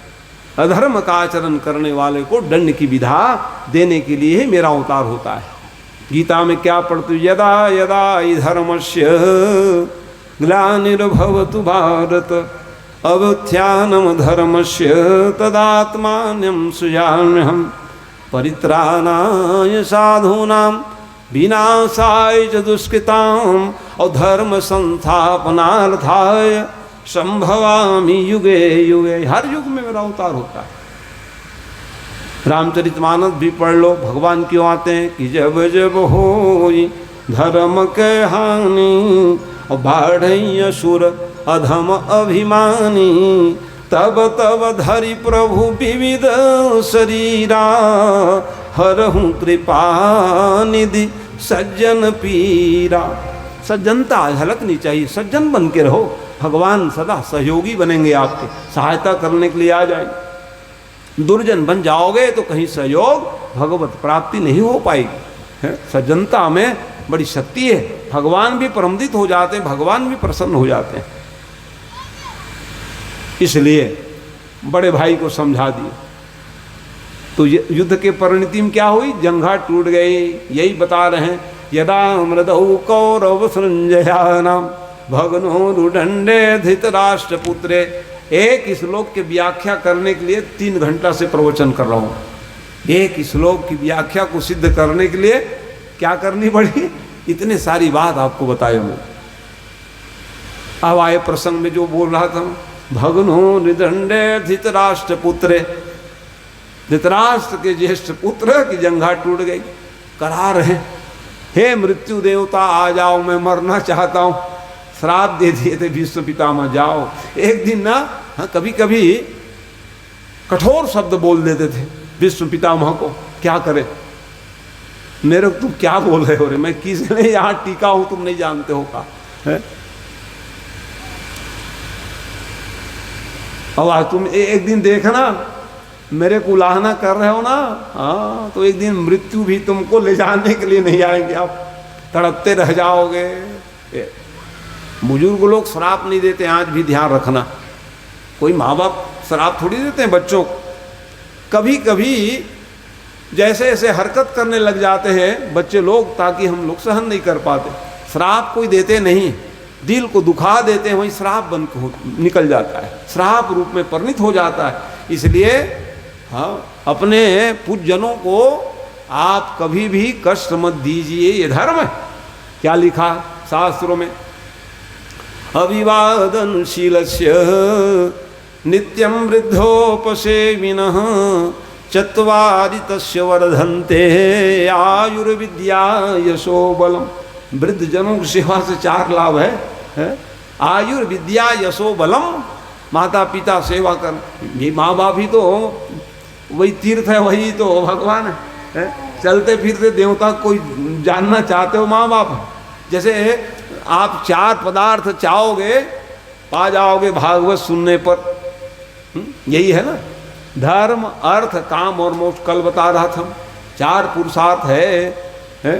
अधर्म का आचरण करने वाले को दंड की विधा देने के लिए ही मेरा अवतार होता है। गीता में क्या पढ़ते? यदा यदा हि धर्मस्य ग्लानिर्भवतु भारत अवुत्थानं धर्मस्य तदात्मानं सृजाम्यहम् परित्राणाय साधूनां विनाशाय च दुष्कृताम् और धर्म संस्थापनार्थाय संभवामि युगे युगे। हर युग में मेरा अवतार होता है। रामचरितमानस भी पढ़ लो, भगवान क्यों आते हैं कि जब जब होई धर्म के हानि और बाढ़ असुर अधम अभिमानी तब तब धरि प्रभु विविध शरीरा हरहूँ कृपा निधि सज्जन पीरा। सज्जनता झलकनी चाहिए, सज्जन बन के रहो, भगवान सदा सहयोगी बनेंगे, आपके सहायता करने के लिए आ जाएंगे। दुर्जन बन जाओगे तो कहीं सहयोग भगवत प्राप्ति नहीं हो पाएगी। सज्जनता में बड़ी शक्ति है, भगवान भी परमदित हो जाते हैं, भगवान भी प्रसन्न हो जाते हैं। इसलिए बड़े भाई को समझा दिए। तो युद्ध के परिणति में क्या हुई? जंघा टूट गई। यही बता रहे हैं, यदा मृदौ कौरव सृंजयानाम भगनो रुदंडे धृतराष्ट्र पुत्रे। एक श्लोक की व्याख्या करने के लिए 3 घंटा से प्रवचन कर रहा हूँ। एक श्लोक की व्याख्या को सिद्ध करने के लिए क्या करनी पड़ी? इतने सारी बात आपको बताए मैं। अब आए प्रसंग में जो बोल रहा था, भगनो निदंडे धृतराष्ट्र पुत्रे, धृतराष्ट्र के ज्येष्ठ पुत्र की जंघा टूट गई। करा रहे, हे मृत्यु देवता आ जाओ, मैं मरना चाहता हूँ। श्राप दे दिए थे भीष्म पितामह, जाओ। एक दिन ना, हाँ, कभी कभी कठोर शब्द बोल देते थे भीष्म पितामह को। क्या करे, मेरे को तुम क्या बोल रहे हो रे, मैं किस लिए यहाँ टीका हूं तुम नहीं जानते हो का है? अब आज तुम एक दिन देखना, मेरे को उलाहना कर रहे हो ना, हाँ, तो एक दिन मृत्यु भी तुमको ले जाने के लिए नहीं आएंगे, आप तड़पते रह जाओगे। बुजुर्ग लोग श्राप नहीं देते, आज भी ध्यान रखना। कोई माँ बाप श्राप थोड़ी देते हैं बच्चों को। कभी कभी जैसे ऐसे हरकत करने लग जाते हैं बच्चे लोग, ताकि हम लोग सहन नहीं कर पाते। श्राप कोई देते नहीं, दिल को दुखा देते हैं, वही श्राप बन निकल जाता है, श्राप रूप में परिणित हो जाता है। इसलिए हाँ, अपने पूज्यजनों को आप कभी भी कष्ट मत दीजिए, ये धर्म है। क्या लिखा शास्त्रों में? अभिवादनशीलस्य नित्यं वृद्धोपसेविनः चत्वारि तस्य वर्धन्ते आयुर्विद्या यशो बलम। वृद्ध जनों की सेवा से 4 लाभ है? आयुर्विद्या यशो बलम। माता पिता सेवा कर, ये माँ बाप ही तो वही तीर्थ है, वही तो भगवान है। चलते फिरते देवता कोई जानना चाहते हो, माँ बाप। जैसे आप 4 पदार्थ चाहोगे, पा जाओगे भागवत सुनने पर। यही है ना, धर्म अर्थ काम और मोक्ष। कल बता रहा था, 4 पुरुषार्थ है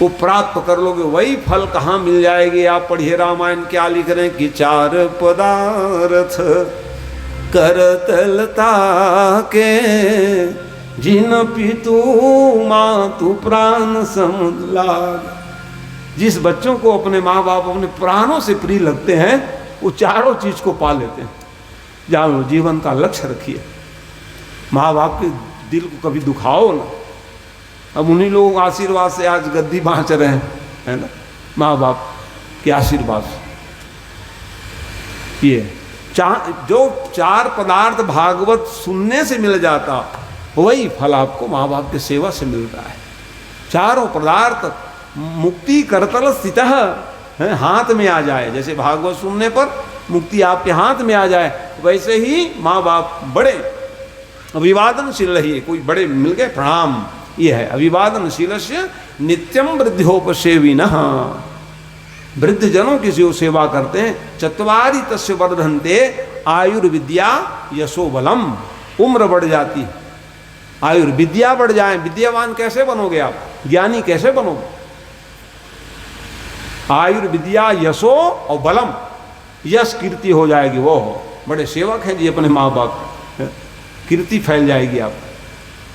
वो प्राप्त कर लोगे, वही फल कहाँ मिल जाएगी? आप पढ़िए रामायण, क्या लिख रहे हैं कि 4 पदार्थ करतलता के जिन पितु मातु प्राण समुद्र। जिस बच्चों को अपने माँ बाप अपने प्राणों से प्रिय लगते हैं, वो चारों चीज को पा लेते हैं। जानो, जीवन का लक्ष्य रखिए, माँ बाप के दिल को कभी दुखाओ ना। अब उन्हीं लोगों के आशीर्वाद से आज गद्दी बाँच रहे हैं, है ना, माँ बाप के आशीर्वाद से। ये जो 4 पदार्थ भागवत सुनने से मिल जाता, वही फल आपको माँ बाप की सेवा से मिलता है। चारों पदार्थ मुक्ति करतल स्थित है, हाथ में आ जाए। जैसे भागवत सुनने पर मुक्ति आपके हाथ में आ जाए, वैसे ही माँ बाप बड़े अभिवादनशील रहिए। कोई बड़े मिल गए, प्रणाम। ये है अभिवादनशीलस्य नित्यम वृद्धोपसेविनः। वृद्ध जनों की जो सेवा करते हैं, 4 तस्य वर्धन्ते आयुर्विद्या यशो बलम। उम्र बढ़ जाती है, आयुर्विद्या बढ़ जाए। विद्यावान कैसे बनोगे आप? ज्ञानी कैसे बनोगे? आयुर्विद्या यशो और बलम, यश कीर्ति हो जाएगी। वो बड़े सेवक हैं जी अपने माँ बाप, कीर्ति फैल जाएगी आप,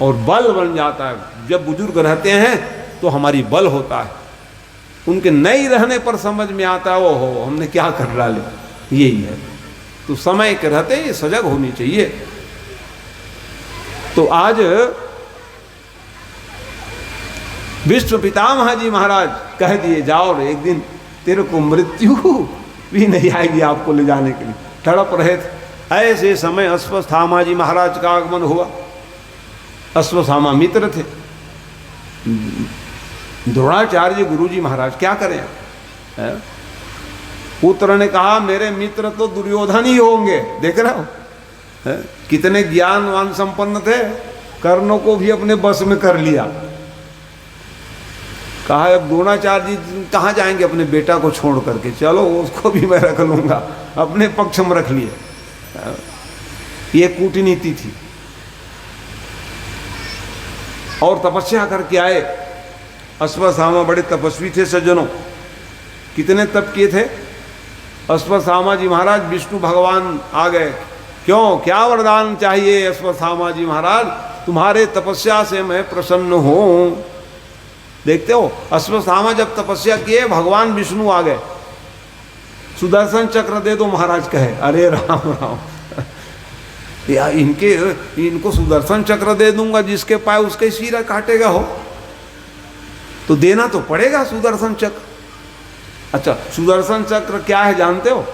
और बल बन जाता है। जब बुजुर्ग रहते हैं तो हमारी बल होता है, उनके नहीं रहने पर समझ में आता है ओहो हमने क्या कर डाले। यही है, तो समय के रहते ये सजग होनी चाहिए। तो आज विष्णु पितामह जी महाराज कह दिए, जाओ रे, एक दिन तेरे को मृत्यु भी नहीं आएगी आपको ले जाने के लिए। तड़प रहे थे, ऐसे समय अश्वत्थामा जी महाराज का आगमन हुआ। अश्वत्थामा मित्र थे द्रोणाचार्य गुरु जी महाराज, क्या करें? पुत्र ने कहा मेरे मित्र तो दुर्योधन ही होंगे। देख रहे हो कितने ज्ञानवान संपन्न थे, कर्णों को भी अपने बस में कर लिया। कहा अब द्रोणाचार्य जी कहाँ जाएंगे अपने बेटा को छोड़ करके, चलो उसको भी मैं रख लूँगा, अपने पक्ष में रख लिए। ये कूटनीति थी। और तपस्या करके आए। अश्वत्थामा बड़े तपस्वी थे सज्जनों। कितने तप किए थे अश्वत्थामा जी महाराज? विष्णु भगवान आ गए, क्यों, क्या वरदान चाहिए अश्वत्थामा जी महाराज? तुम्हारे तपस्या से मैं प्रसन्न हूँ। देखते हो, अश्वत्थामा जब तपस्या किए, भगवान विष्णु आ गए, सुदर्शन चक्र दे दो महाराज कहे। अरे राम राम, या इनको सुदर्शन चक्र दे दूंगा, जिसके पाए उसके सिर काटेगा हो, तो देना तो पड़ेगा सुदर्शन चक्र। अच्छा, सुदर्शन चक्र क्या है जानते हो?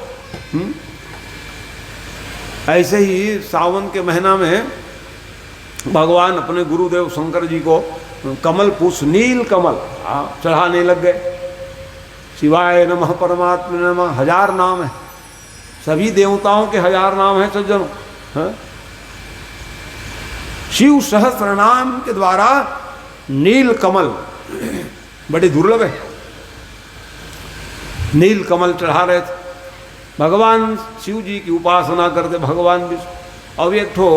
ऐसे ही सावन के महीना में भगवान अपने गुरुदेव शंकर जी को कमल पुष्प, नील कमल चढ़ाने लग गए। शिवाय नमः, परमात्मा नमः, 1000 नाम है, सभी देवताओं के 1000 नाम है सज्जनों। शिव सहस्त्र नाम के द्वारा नील कमल बड़े दुर्लभ है, नील कमल चढ़ा रहे थे। भगवान शिव जी की उपासना करते भगवान विष्णु। अब एक ठो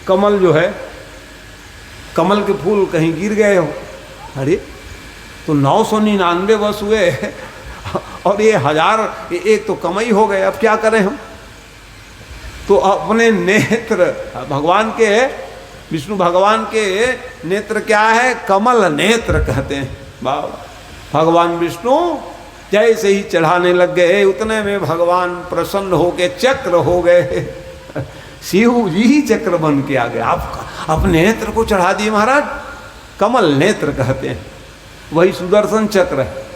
कमल जो है, कमल के फूल कहीं गिर गए हो, अरे तो 999 वर्ष हुए और ये 1000 एक तो कमाई हो गए, अब क्या करें हम? तो अपने नेत्र, भगवान के, विष्णु भगवान के नेत्र क्या है? कमल नेत्र कहते हैं। भगवान विष्णु जैसे ही चढ़ाने लग गए, उतने में भगवान प्रसन्न होके चक्र हो गए। शिव जी चक्र बन के आ गए। आप अपने नेत्र को चढ़ा दिए महाराज, कमल नेत्र कहते हैं, वही सुदर्शन चक्र है।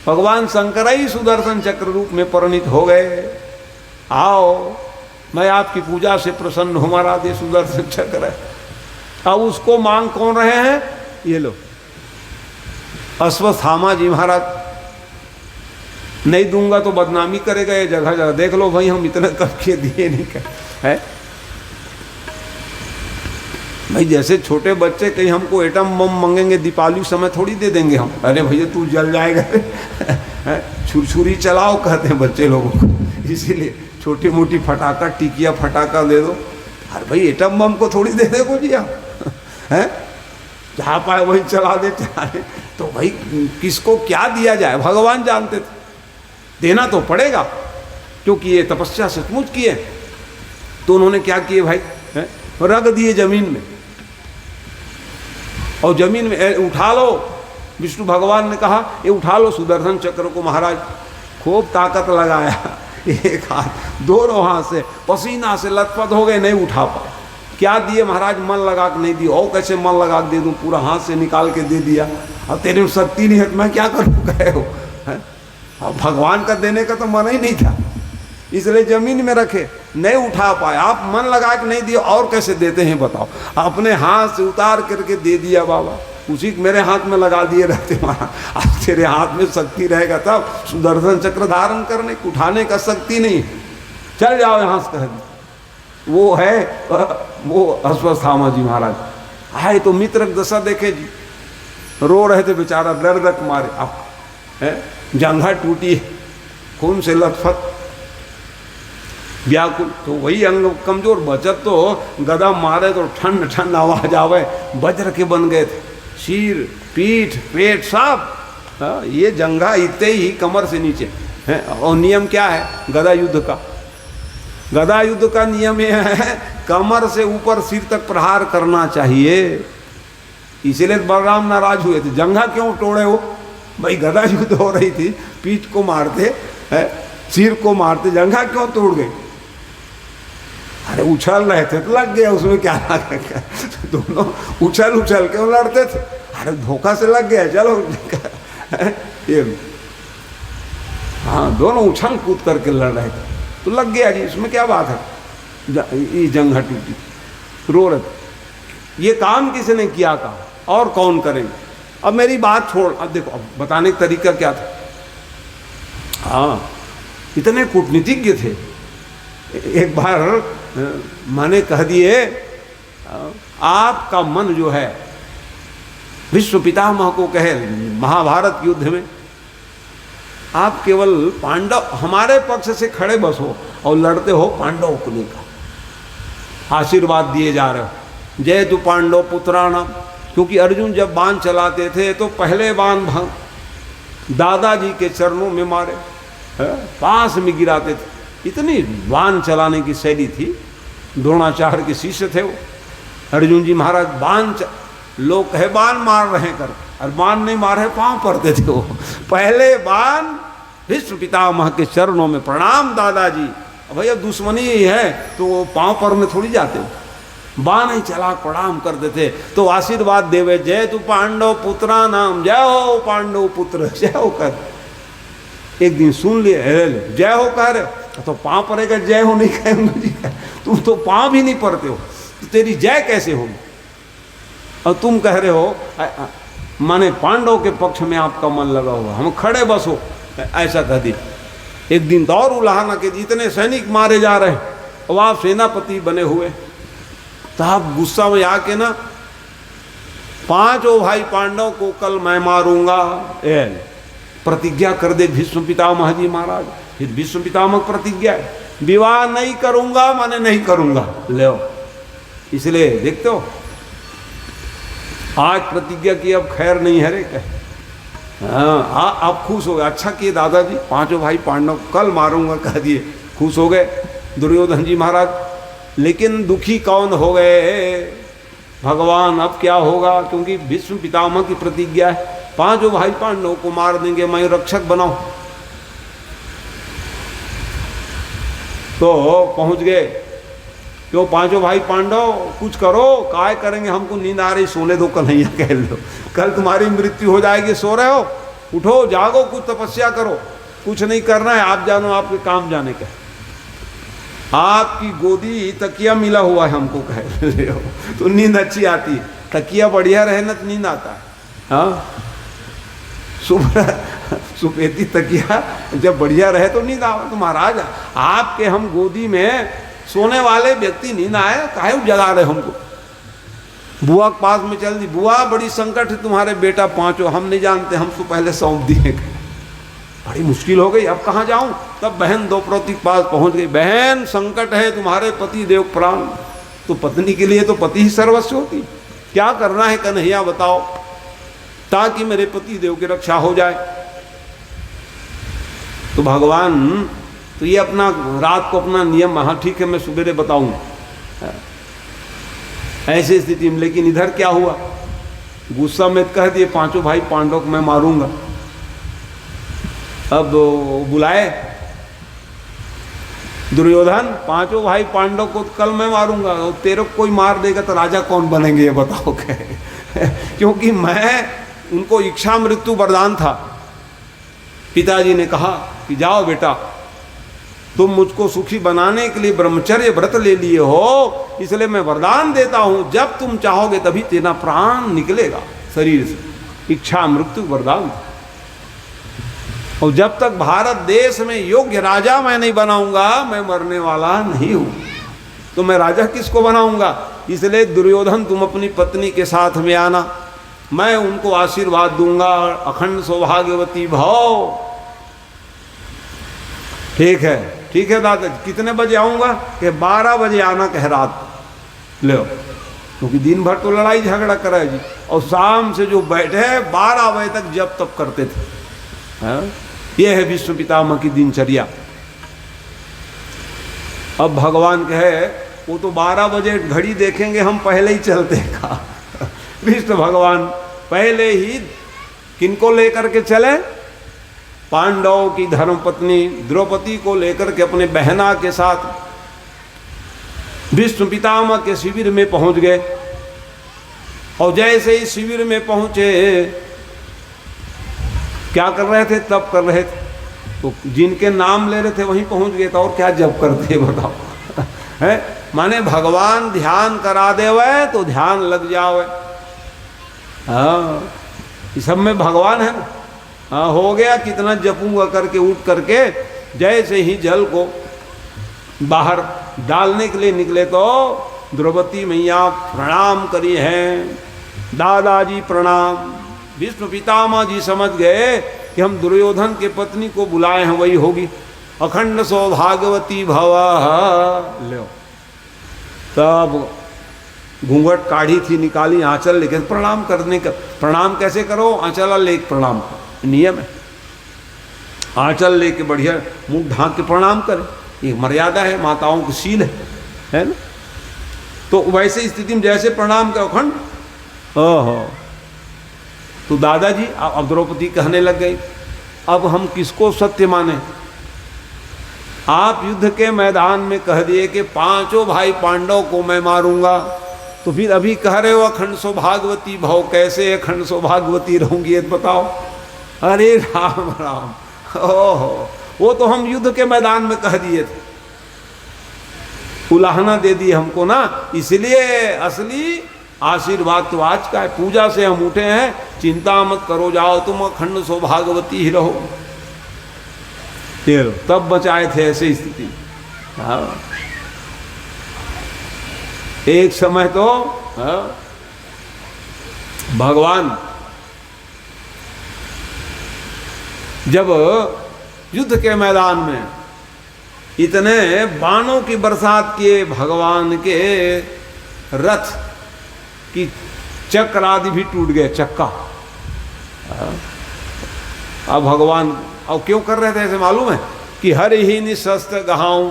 भगवान शंकर ही सुदर्शन चक्र रूप में परिणित हो गए। आओ, मैं आपकी पूजा से प्रसन्न हूं महाराज, ये सुदर्शन चक्र है। अब उसको मांग कौन रहे हैं? ये लो, अश्वत्थामा जी महाराज। नहीं दूंगा तो बदनामी करेगा ये जगह जगह, देख लो भाई हम इतने तब के दिए नहीं कर है भाई। जैसे छोटे बच्चे कहीं हमको एटम बम मांगेंगे दीपावली समय, थोड़ी दे देंगे हम। अरे भैया तू जल जाएगा छुरछुरी चलाओ कहते हैं बच्चे लोगों को, इसीलिए छोटी मोटी फटाका, टिकिया फटाका दे दो। अरे भाई एटम बम को थोड़ी दे देगो जी आप, हैं? जहाँ पाए वही चला दे, चला दे। तो भाई किसको क्या दिया जाए, भगवान जानते थे, देना तो पड़ेगा क्योंकि ये तपस्या सचमुच किए। तो उन्होंने क्या किए भाई, रख दिए जमीन में, और जमीन में उठा लो। विष्णु भगवान ने कहा ये उठा लो सुदर्शन चक्र को महाराज। खूब ताकत लगाया, एक हाथ, दोनों हाथ से पसीना से लथपथ हो गए, नहीं उठा पाए। क्या दिए महाराज? मन लगा के नहीं दिए। और कैसे मन लगा के दे दूं? पूरा हाथ से निकाल के दे दिया। अब तेरे में शक्ति नहीं है तो मैं क्या करूँ कहे हो, है? अब भगवान का देने का तो मन ही नहीं था, इसलिए जमीन में रखे, नहीं उठा पाए। आप मन लगा के नहीं दिए, और कैसे देते हैं बताओ? अपने हाथ से उतार करके दे दिया बाबा, उसी मेरे हाथ में लगा दिए रहते वहाँ। अब तेरे हाथ में शक्ति रहेगा तब सुदर्शन चक्र धारण करने, उठाने का शक्ति नहीं, चल जाओ यहाँ से कह दी। वो है वो अश्वत्थामा जी महाराज आए तो मित्र की दशा देखे जी, रो रहे थे बेचारा, दर्द मारे। अब जंघा टूटी, खून से लथपथ, व्याकुल। तो वही अंग कमजोर, बचत तो गदा मारे तो ठंड ठंड आवाज आवे, वज्र के बन गए थे, सिर पीठ पेट सब। ये जंघा इतने ही कमर से नीचे है। और नियम क्या है गदा युद्ध का? गदा युद्ध का नियम यह है कमर से ऊपर सिर तक प्रहार करना चाहिए। इसीलिए बलराम नाराज हुए थे, जंघा क्यों तोड़े हो भाई? गदा युद्ध हो रही थी, पीठ को मारते, सिर को मारते, जंघा क्यों तोड़ गई? अरे उछल रहे थे तो लग गया, उसमें क्या लगा? दोनों उछल उछल के लड़ते थे, अरे धोखा से लग गया, चलो ये हाँ दोनों उछल कूद करके लड़ रहे थे तो लग गया जी, इसमें क्या बात है? ये जंघा टूटी, रो रहे। ये काम किसने किया? काम और कौन करेंगे? अब मेरी बात छोड़, अब देखो अब बताने का तरीका क्या था। हाँ इतने कूटनीतिज्ञ थे, एक बार मैंने कह दिए आपका मन जो है, विश्व पितामह को कहे महाभारत युद्ध में आप केवल पांडव हमारे पक्ष से खड़े बस हो और लड़ते हो पांडव कुल का, आशीर्वाद दिए जा रहे हो, जय तु पांडव पुत्राणाम। क्योंकि अर्जुन जब बाण चलाते थे तो पहले बाण दादाजी के चरणों में मारे, पास में गिराते थे, इतनी बाण चलाने की शैली थी। द्रोणाचार्य के शिष्य थे वो। अर्जुन जी महाराज लोग कहे बाण मार रहे कर, और बाण नहीं मार रहे, पांव पड़ते थे वो। पहले बाण भीष्म पितामह के चरणों में प्रणाम दादाजी। भैया दुश्मनी ही है तो वो पांव पर में थोड़ी जाते, बाण ही चला प्रणाम करते थे। तो आशीर्वाद देवे, जय तू पांडव पुत्रा नाम, जय हो पांडव पुत्र, जय हो कर। एक दिन सुन लिए, जय हो कह रहे तो पांव पड़ेगा, जय हो नहीं कहेंगे जी, तुम तो पांव भी नहीं पड़ते हो, तो तेरी जय कैसे होगी? और तुम कह रहे हो माने पांडव के पक्ष में आपका मन लगा हुआ, हम खड़े बस हो, ऐसा कह दी। एक दिन दौर उलाहना के इतने सैनिक मारे जा रहे, और आप सेनापति बने हुए, तो आप गुस्सा में आके ना, पांचों भाई पांडव को कल मैं मारूंगा, प्रतिज्ञा कर दे भीष्म पितामह जी महाराज। फिर भीष्म पितामह प्रतिज्ञा, विवाह नहीं करूंगा माने नहीं करूंगा, ले इसलिए देखते हो आज प्रतिज्ञा की, अब खैर नहीं है रे कह। हाँ आप खुश हो गए, अच्छा किए दादाजी, पांचों भाई पांडव कल मारूंगा कह दिए, खुश हो गए दुर्योधन जी महाराज। लेकिन दुखी कौन हो गए? भगवान अब क्या होगा, क्योंकि भीष्म पितामह की प्रतिज्ञा है, पांचों भाई पांडव को मार देंगे, मैं रक्षक बनाऊं। तो पहुंच गए, क्यों पांचों भाई पांडव कुछ करो, काय करेंगे, हमको नींद आ रही, सोने दो, कन्हैया कह लो, कल तुम्हारी मृत्यु हो जाएगी, सो रहे हो, उठो जागो, कुछ तपस्या करो, कुछ नहीं करना है, आप जानो आपके काम जाने का, आपकी गोदी तकिया मिला हुआ है हमको कह रहे हो, तो नींद अच्छी आती है, तकिया बढ़िया रहे ना तो नींद आता है। हाँ सुपेती तकिया जब बढ़िया रहे तो नींद आवे। तो महाराज आपके हम गोदी में सोने वाले व्यक्ति नींद आए, काहे जगा रहे हमको? बुआ के पास में चल दी, बुआ बड़ी संकट है तुम्हारे बेटा पांचों, हम नहीं जानते, हम तो पहले सौंप दिए, बड़ी मुश्किल हो गई, अब कहाँ जाऊं? तब बहन द्रौपदी के पास पहुंच गई, बहन संकट है, तुम्हारे पति देव प्राण, तो पत्नी के लिए तो पति ही सर्वस्व होती, क्या करना है कन्हैया बताओ, ताकि मेरे पति देव की रक्षा हो जाए। तो भगवान तो ये अपना रात को अपना नियम, हाँ ठीक है मैं सुबेरे बताऊंगा ऐसी स्थिति में। लेकिन इधर क्या हुआ, गुस्सा में कह दिए पांचों भाई पांडव को मैं मारूंगा। अब बुलाए दुर्योधन, पांचों भाई पांडव को कल मैं मारूंगा, और तेरे को कोई मार देगा तो राजा कौन बनेंगे ये बताओ क्या? क्योंकि मैं उनको इच्छा मृत्यु वरदान था, पिताजी ने कहा कि जाओ बेटा तुम मुझको सुखी बनाने के लिए ब्रह्मचर्य व्रत ले लिए हो, इसलिए मैं वरदान देता हूं, जब तुम चाहोगे तभी तेरा प्राण निकलेगा शरीर से, इच्छा मृत्यु वरदान। और जब तक भारत देश में योग्य राजा मैं नहीं बनाऊंगा, मैं मरने वाला नहीं हूं, तो मैं राजा किसको बनाऊंगा? इसलिए दुर्योधन तुम अपनी पत्नी के साथ में आना, मैं उनको आशीर्वाद दूंगा, अखंड सौभाग्यवती भव। ठीक है दादा, कितने बजे आऊंगा? कि 12 बजे आना कह रात ले, क्योंकि दिन भर तो लड़ाई झगड़ा करे जी, और शाम से जो बैठे 12 बजे तक जब तब करते थे। हाँ? ये है विश्व पितामह की दिनचर्या। अब भगवान कहे वो तो 12 बजे घड़ी देखेंगे, हम पहले ही चलते का। विष्णु भगवान पहले ही किनको लेकर के चले? पांडवों की धर्मपत्नी द्रौपदी को लेकर के अपने बहना के साथ विष्णु पितामह के शिविर में पहुंच गए। और जैसे ही शिविर में पहुंचे, क्या कर रहे थे? तप कर रहे थे। तो जिनके नाम ले रहे थे वहीं पहुंच गए, तो और क्या जप करते बताओ? है माने भगवान ध्यान करा देवे तो ध्यान लग जावे। हाँ, इस सब में भगवान है ना। हाँ, हो गया कितना जपूंगा करके उठ करके जैसे ही जल को बाहर डालने के लिए निकले तो द्रौपदी मैया प्रणाम करी हैं, दादाजी प्रणाम। विष्णु पितामह जी समझ गए कि हम दुर्योधन के पत्नी को बुलाए हैं, वही होगी, अखंड सौभाग्यवती भव। लो तब घूंघट काढ़ी थी, निकाली, आंचल लेके प्रणाम करने का। प्रणाम कैसे करो? आंचल ले प्रणाम नियम है, आंचल लेके बढ़िया मुंह ढांक के प्रणाम करें। ये मर्यादा है, माताओं की शील है ना। तो वैसे स्थिति में जैसे प्रणाम करो खंड, ओहो, तो दादाजी अब द्रौपदी कहने लग गई, अब हम किसको सत्य माने? आप युद्ध के मैदान में कह दिए कि पांचों भाई पांडव को मैं मारूंगा, तो फिर अभी कह रहे हो अखंड सौभाग्यवती भव, कैसे अखंड सौभाग्यवती रहूंगी ये बताओ? अरे राम राम, ओहो, वो तो हम युद्ध के मैदान में कह दिए थे, उलाहना दे दी हमको ना, इसलिए असली आशीर्वाद तो आज का है। पूजा से हम उठे हैं, चिंता मत करो, जाओ तुम अखंड सौभाग्यवती ही रहो। तब बचाए थे ऐसे स्थिति। हाँ, एक समय तो भगवान जब युद्ध के मैदान में इतने बाणों की बरसात किए, भगवान के रथ की चक्र आदि भी टूट गए, चक्का। अब भगवान अब क्यों कर रहे थे ऐसे मालूम है? कि हर ही निशस्त्र गहाऊं,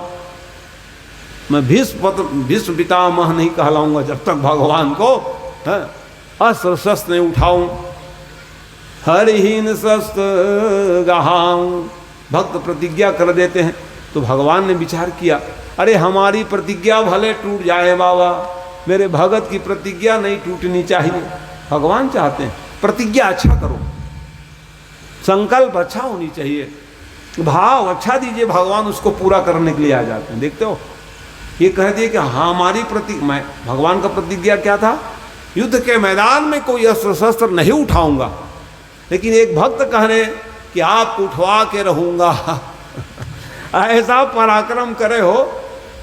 मैं भीष्म पितामह नहीं कहलाऊंगा जब तक भगवान को अस्त्र शस्त्र नहीं उठाऊं। हरिहीन शस्त्र गहाऊं, भक्त प्रतिज्ञा कर देते हैं। तो भगवान ने विचार किया, अरे हमारी प्रतिज्ञा भले टूट जाए बाबा, मेरे भगत की प्रतिज्ञा नहीं टूटनी चाहिए। भगवान चाहते हैं प्रतिज्ञा अच्छा करो, संकल्प अच्छा होनी चाहिए, भाव अच्छा दीजिए, भगवान उसको पूरा करने के लिए आ जाते हैं। देखते हो, ये कह दिए कि हमारी मैं भगवान का प्रतिज्ञा क्या था? युद्ध के मैदान में कोई अस्त्र शस्त्र नहीं उठाऊंगा, लेकिन एक भक्त कह रहे कि आप उठवा के रहूंगा। ऐसा पराक्रम करे हो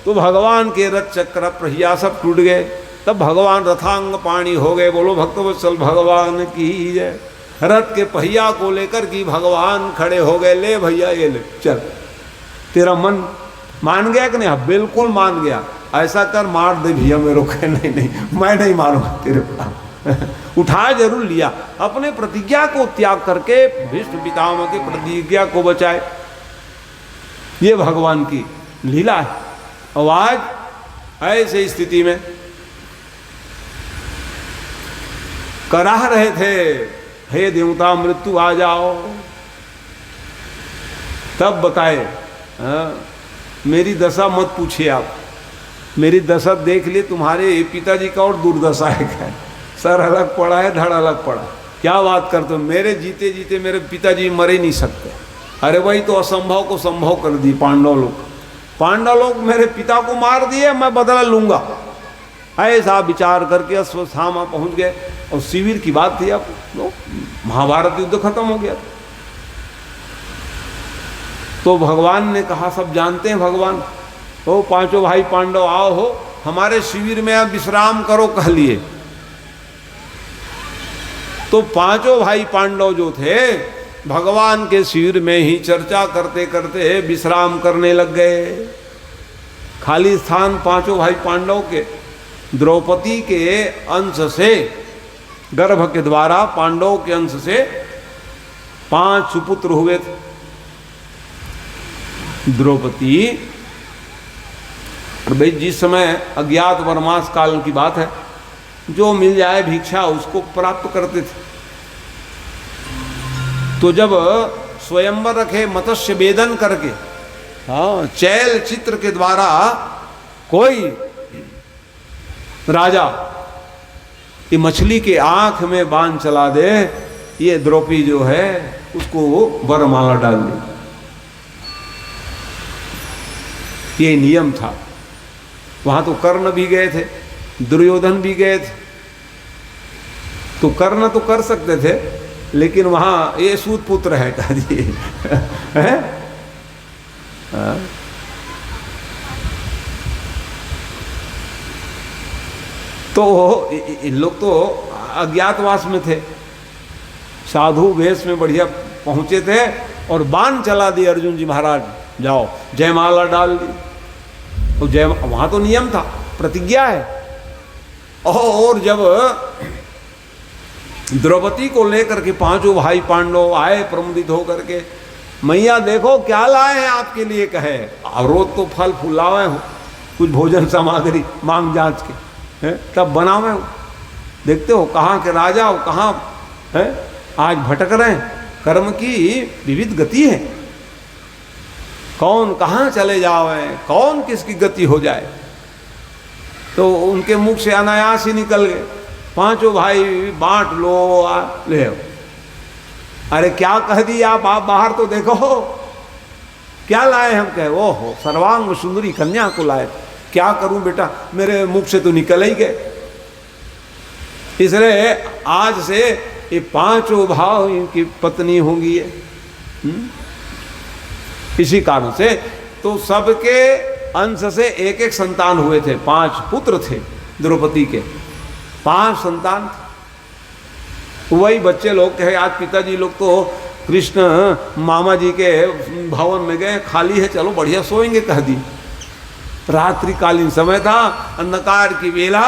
तो भगवान के रथ चक्र पहिया सब टूट गए। तब भगवान रथांग पाणी हो गए। बोलो भक्तवत्सल भगवान की जय। रथ के पहिया को लेकर की भगवान खड़े हो गए, ले भैया ये ले, चल, तेरा मन मान गया कि नहीं? बिल्कुल मान गया। ऐसा कर, मार दे भैया मेरे को। नहीं नहीं, मैं नहीं मारूंगा तेरे को। उठाया जरूर लिया, अपने प्रतिज्ञा को त्याग करके भीष्म पितामह की प्रतिज्ञा को बचाए। ये भगवान की लीला है। और आज ऐसे स्थिति में कराह रहे थे, हे देवता मृत्यु आ जाओ। तब बताए, मेरी दशा मत पूछिए आप, मेरी दशा देख लिए, तुम्हारे पिताजी का और दुर्दशा है। सर अलग पड़ा है, धड़ अलग पड़ा। क्या बात करते हो? मेरे जीते जीते मेरे पिताजी मर ही नहीं सकते। अरे भाई, तो असंभव को संभव कर दी पांडव लोग। पांडव लोग मेरे पिता को मार दिए, मैं बदला लूंगा। ऐसा विचार करके अश्वत्थामा पहुंच गए। और शिविर की बात थी, अब महाभारत युद्ध खत्म हो गया। तो भगवान ने कहा, सब जानते हैं भगवान, ओ पांचों भाई पांडव आओ हो, हमारे शिविर में अब विश्राम करो, कह लिए। तो पांचों भाई पांडव जो थे भगवान के शिविर में ही चर्चा करते करते विश्राम करने लग गए। खाली स्थान पांचों भाई पांडव के, द्रौपदी के अंश से, गर्भ के द्वारा पांडव के अंश से 5 सुपुत्र हुए थे। द्रौपदी, भाई जिस समय अज्ञात वनवास काल की बात है, जो मिल जाए भिक्षा उसको प्राप्त करते थे। तो जब स्वयंवर रखे मत्स्य वेदन करके, हाँ, चैल चित्र के द्वारा कोई राजा ये मछली के आंख में बाण चला दे, ये द्रौपदी जो है उसको वरमाला डाल दी। ये नियम था। वहां तो कर्ण भी गए थे, दुर्योधन भी गए थे। तो कर्ण तो कर सकते थे, लेकिन वहां ये सूत पुत्र है, कह दिए है? तो इन लोग तो अज्ञातवास में थे, साधु वेश में बढ़िया पहुंचे थे, और बाण चला दिए अर्जुन जी महाराज, जाओ जयमाला डाल दी। तो जय, वहां तो नियम था, प्रतिज्ञा है। और जब द्रौपदी को लेकर के पांचों भाई पांडव आए प्रमुदित होकर के, मैया देखो क्या लाए हैं आपके लिए, कहे और रोज तो फल फूल लावे हो, कुछ भोजन सामग्री मांग जांच के है तब बनावे हो। देखते हो कहाँ के राजा हो, कहाँ है आज भटक रहे हैं। कर्म की विविध गति है, कौन कहाँ चले जावे, कौन किसकी गति हो जाए। तो उनके मुख से अनायास ही निकल गए, पांचों भाई बांट लो ले। अरे क्या कह दिया आप बाहर तो देखो क्या लाए हम, कहे ओहो सर्वांग सुंदरी कन्या को लाए। क्या करूं बेटा, मेरे मुख से तो निकल ही गए। इसलिए आज से ये पांचों भाव इनकी पत्नी होंगी ये। इसी कारण से तो सबके अंश से एक एक संतान हुए थे, 5 पुत्र थे द्रौपदी के, 5 संतान। वही बच्चे लोग कहे आज पिताजी लोग तो कृष्ण मामा जी के भवन में गए, खाली है चलो बढ़िया सोएंगे कह दी। रात्रिकालीन समय था, अंधकार की बेला,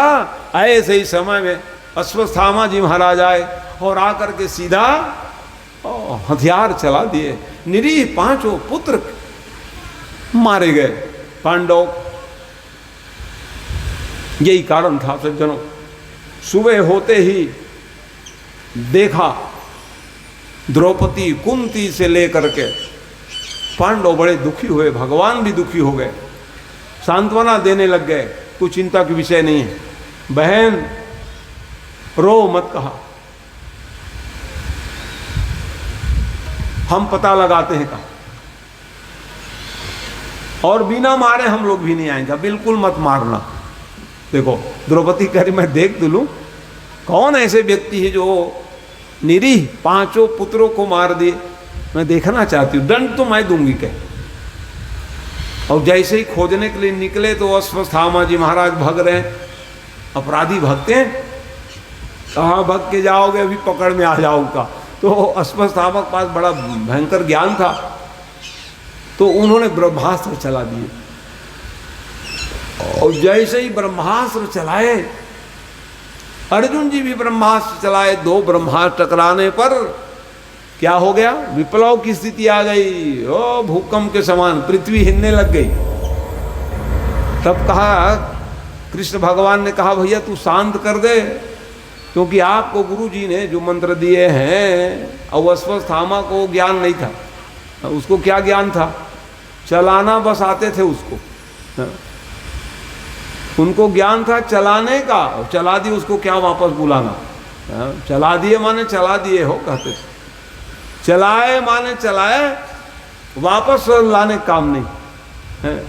ऐसे ही समय में अश्वत्थामा जी महाराज आए और आकर के सीधा हथियार चला दिए। निरीह 5 पुत्र मारे गए पांडव। यही कारण था सज्जनों, सुबह होते ही देखा द्रौपदी कुंती से लेकर के पांडव बड़े दुखी हुए, भगवान भी दुखी हो गए, सांत्वना देने लग गए। कुछ चिंता की विषय नहीं है बहन, रो मत कहा, हम पता लगाते हैं कहा, और बिना मारे हम लोग भी नहीं आएंगे, बिल्कुल मत मारना। देखो द्रौपदी कह रही मैं देख तो लूं कौन ऐसे व्यक्ति है जो निरीह 5 पुत्रों को मार दिए, मैं देखना चाहती हूँ, दंड तो मैं दूंगी कह। और जैसे ही खोजने के लिए निकले तो अश्वत्थामा जी महाराज भग रहे हैं। अपराधी भगते हैं, कहाँ भग के जाओगे, अभी पकड़ में आ जाऊंगा। तो अश्वत्थामा के पास बड़ा भयंकर ज्ञान था, तो उन्होंने ब्रह्मास्त्र चला दिए। और जैसे ही ब्रह्मास्त्र चलाए, अर्जुन जी भी ब्रह्मास्त्र चलाए, 2 ब्रह्मास्त्र टकराने पर क्या हो गया, विप्लव की स्थिति आ गई। ओ भूकंप के समान पृथ्वी हिलने लग गई। तब कहा कृष्ण भगवान ने कहा भैया तू शांत कर दे, क्योंकि आपको गुरु जी ने जो मंत्र दिए हैं, और अश्वत्थामा को ज्ञान नहीं था, उसको क्या ज्ञान था, चलाना बस आते थे उसको, उनको ज्ञान था चलाने का, चला दिए उसको क्या वापस बुलाना। चला दिए माने चला दिए हो कहते थे, चलाए माने चलाए, वापस लाने काम नहीं है।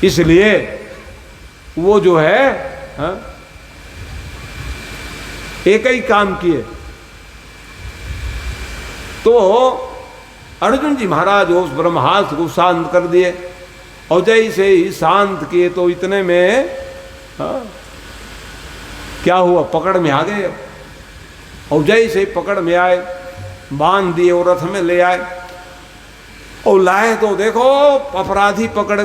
इसलिए वो जो है एक ही काम किए। तो अर्जुन जी महाराज उस ब्रह्मास्त्र को शांत कर दिए, और जैसे ही शांत किए तो इतने में क्या हुआ, पकड़ में आ गए। और जैसे ही पकड़ में आए, बांध दिए और रथ में ले आए, और लाए तो देखो अपराधी पकड़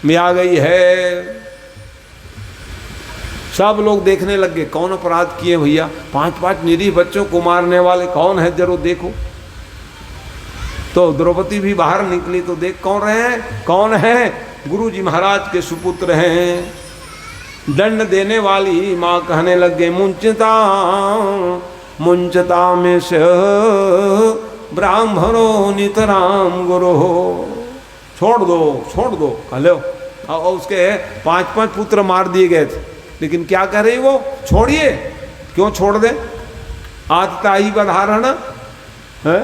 में आ गई है। सब लोग देखने लग गए कौन अपराध किए भैया, 5 निरीह बच्चों को मारने वाले कौन है, जरूर देखो। तो द्रौपदी भी बाहर निकली तो देख कौन है, गुरु जी महाराज के सुपुत्र हैं। दंड देने वाली माँ कहने लग गए मुंचता में से ब्राह्मणो नितराम गुरु, छोड़ दो हेलो। और उसके 5 पुत्र मार दिए गए थे, लेकिन क्या कह रही वो, छोड़िए, क्यों छोड़ दे, आत्ता ही बधारण है।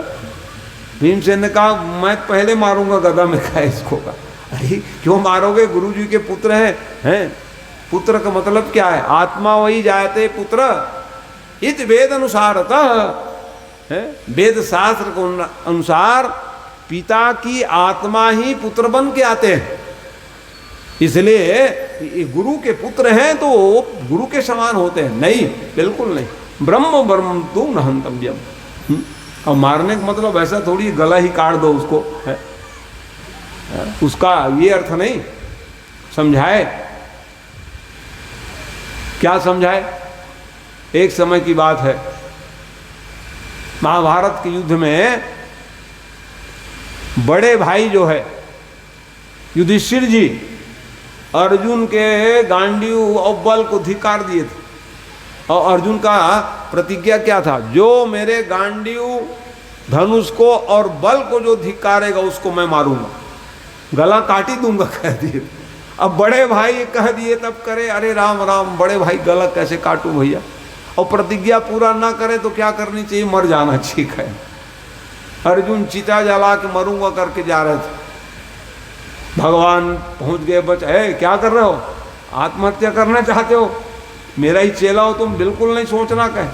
भीमसेन ने कहा मैं पहले मारूंगा गदा में, कहा इसको का, अरे क्यों मारोगे, गुरु जी के पुत्र हैं। पुत्र का मतलब क्या है, आत्मा वही जायते पुत्र इत वेद अनुसार है, वेद शास्त्र के अनुसार पिता की आत्मा ही पुत्र बन के आते हैं। इसलिए गुरु के पुत्र हैं तो गुरु के समान होते हैं, नहीं बिल्कुल नहीं। ब्रह्म तू न हंतव्यम, और मारने का मतलब ऐसा थोड़ी गला ही काट दो उसको है, उसका ये अर्थ नहीं। समझाए, क्या समझाए। एक समय की बात है, महाभारत के युद्ध में बड़े भाई जो है युधिष्ठिर जी अर्जुन के गांडीव और बल को धिक्कार दिए थे, और अर्जुन का प्रतिज्ञा क्या था, जो मेरे गांडीव धनुष को और बल को जो धिक्कारेगा उसको मैं मारूंगा, गला काट ही दूंगा कह दिए। अब बड़े भाई कह दिए तब करे, अरे राम राम, बड़े भाई गला कैसे काटूं भैया, और प्रतिज्ञा पूरा ना करे तो क्या करनी चाहिए, मर जाना ठीक है। अर्जुन चिता जला के मरूंगा करके जा रहे थे, भगवान पहुंच गए, बच क्या कर रहे हो, आत्महत्या करना चाहते हो, मेरा ही चेला हो तुम, बिल्कुल नहीं सोचना कहे।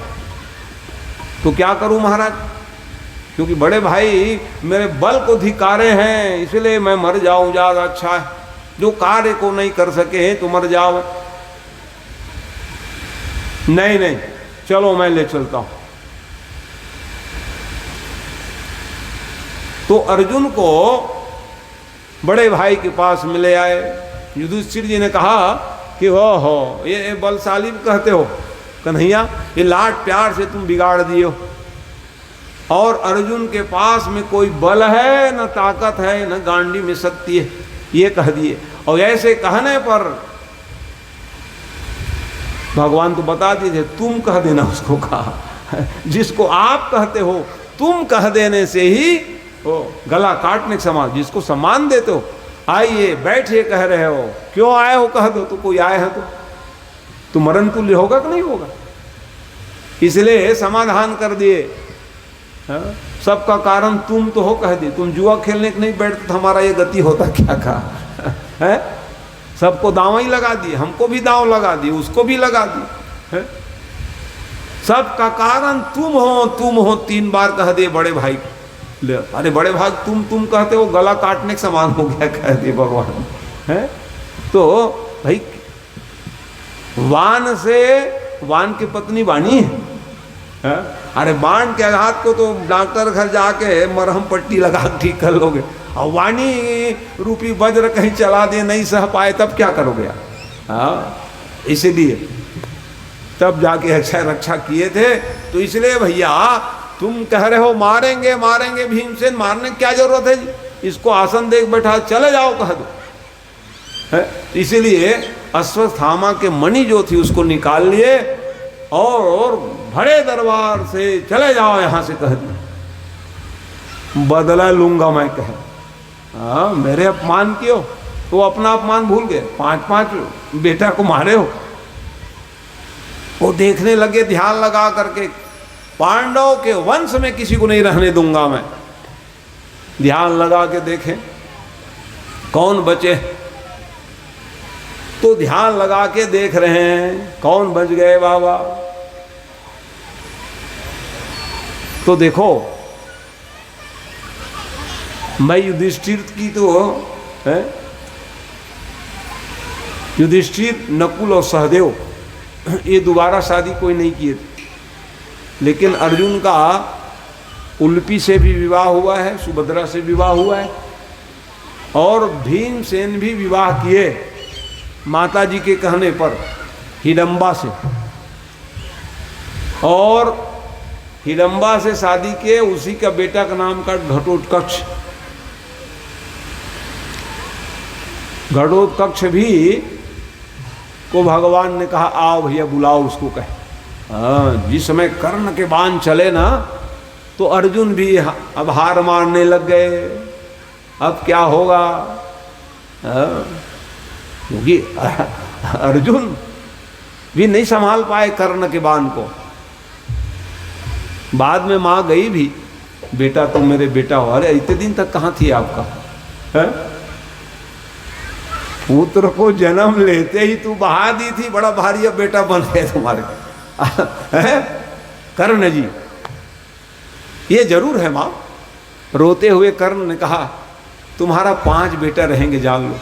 तो क्या करूं महाराज, क्योंकि बड़े भाई मेरे बल को धिक्कारे हैं, इसलिए मैं मर जाऊं, ज्यादा अच्छा है, जो कार्य को नहीं कर सके तो मर जाओ। नहीं नहीं चलो मैं ले चलता हूं। तो अर्जुन को बड़े भाई के पास मिले आए। युधिष्ठिर जी ने कहा कि हो ये बलशाली कहते हो कन्हैया, ये लाड प्यार से तुम बिगाड़ दिए हो, और अर्जुन के पास में कोई बल है न ताकत है न गांडी में शक्ति है, ये कह दिए। और ऐसे कहने पर भगवान तो बता दिए थे, तुम कह देना उसको, कहा जिसको आप कहते हो तुम कह देने से ही वो गला काटने के समान, जिसको सम्मान देते हो, आइए बैठिए कह रहे हो, क्यों आए हो कह दो, तो कोई आए है तो मरण तुल्य होगा कि नहीं होगा, इसलिए समाधान कर दिए। सबका कारण तुम तो हो कह दिए, तुम जुआ खेलने के नहीं बैठते तो हमारा ये गति होता क्या कहा है, सबको दांव ही लगा दिए, हमको भी दांव लगा दिए, उसको भी लगा दिए, सबका कारण तुम हो 3 बार कह दिए बड़े भाई। अरे बड़े भाई तुम कहते हो, गला काटने के समान हो गया कह दिए भगवान है। तो भाई वान की पत्नी वाणी है, अरे बाण के आघात को तो डॉक्टर घर जाके मरहम पट्टी लगा ठीक कर लोगे, और वाणी रूपी वज्र कहीं चला दे, नहीं सह पाए तब क्या करोगे आप, इसीलिए तब जाके अच्छा रक्षा किए थे। तो इसलिए भैया तुम कह रहे हो मारेंगे मारेंगे, भीमसेन मारने की क्या जरूरत है जी, इसको आसन देख बैठा, चले जाओ कह दो है। इसीलिए अश्वत्थामा के मणि जो थी उसको निकाल लिए और भरे दरबार से चले जाओ यहां से कह दिया, बदला लूंगा मैं कह। मेरे अपमान कियो तो अपना अपमान भूल गए, 5 बेटा को मारे हो। वो देखने लगे ध्यान लगा करके, पांडव के वंश में किसी को नहीं रहने दूंगा मैं, ध्यान लगा के देखें कौन बचे। तो ध्यान लगा के देख रहे हैं कौन बच गए बाबा। तो देखो मैं युधिष्ठिर की तो है, युधिष्ठिर नकुल और सहदेव ये दोबारा शादी कोई नहीं किए थे, लेकिन अर्जुन का उल्पी से भी विवाह हुआ है, सुभद्रा से विवाह हुआ है, और भीमसेन भी विवाह किए माता जी के कहने पर हिडम्बा से, और हिडम्बा से शादी किए, उसी का बेटा का नाम का घटोत्कच। घटोत्कच भी को भगवान ने कहा आओ भैया बुलाओ उसको कहे। जिस समय कर्ण के बाण चले ना तो अर्जुन भी अब हार मारने लग गए, अब क्या होगा, क्योंकि अर्जुन भी नहीं संभाल पाए कर्ण के बाण को। बाद में माँ गई भी, बेटा तुम मेरे बेटा हो। अरे इतने दिन तक कहाँ थी आपका है? पुत्र को जन्म लेते ही तू बहा दी थी, बड़ा भारी अब बेटा बन गए तुम्हारे कर्ण जी। ये जरूर है माँ। रोते हुए कर्ण ने कहा तुम्हारा 5 बेटा रहेंगे जान लो।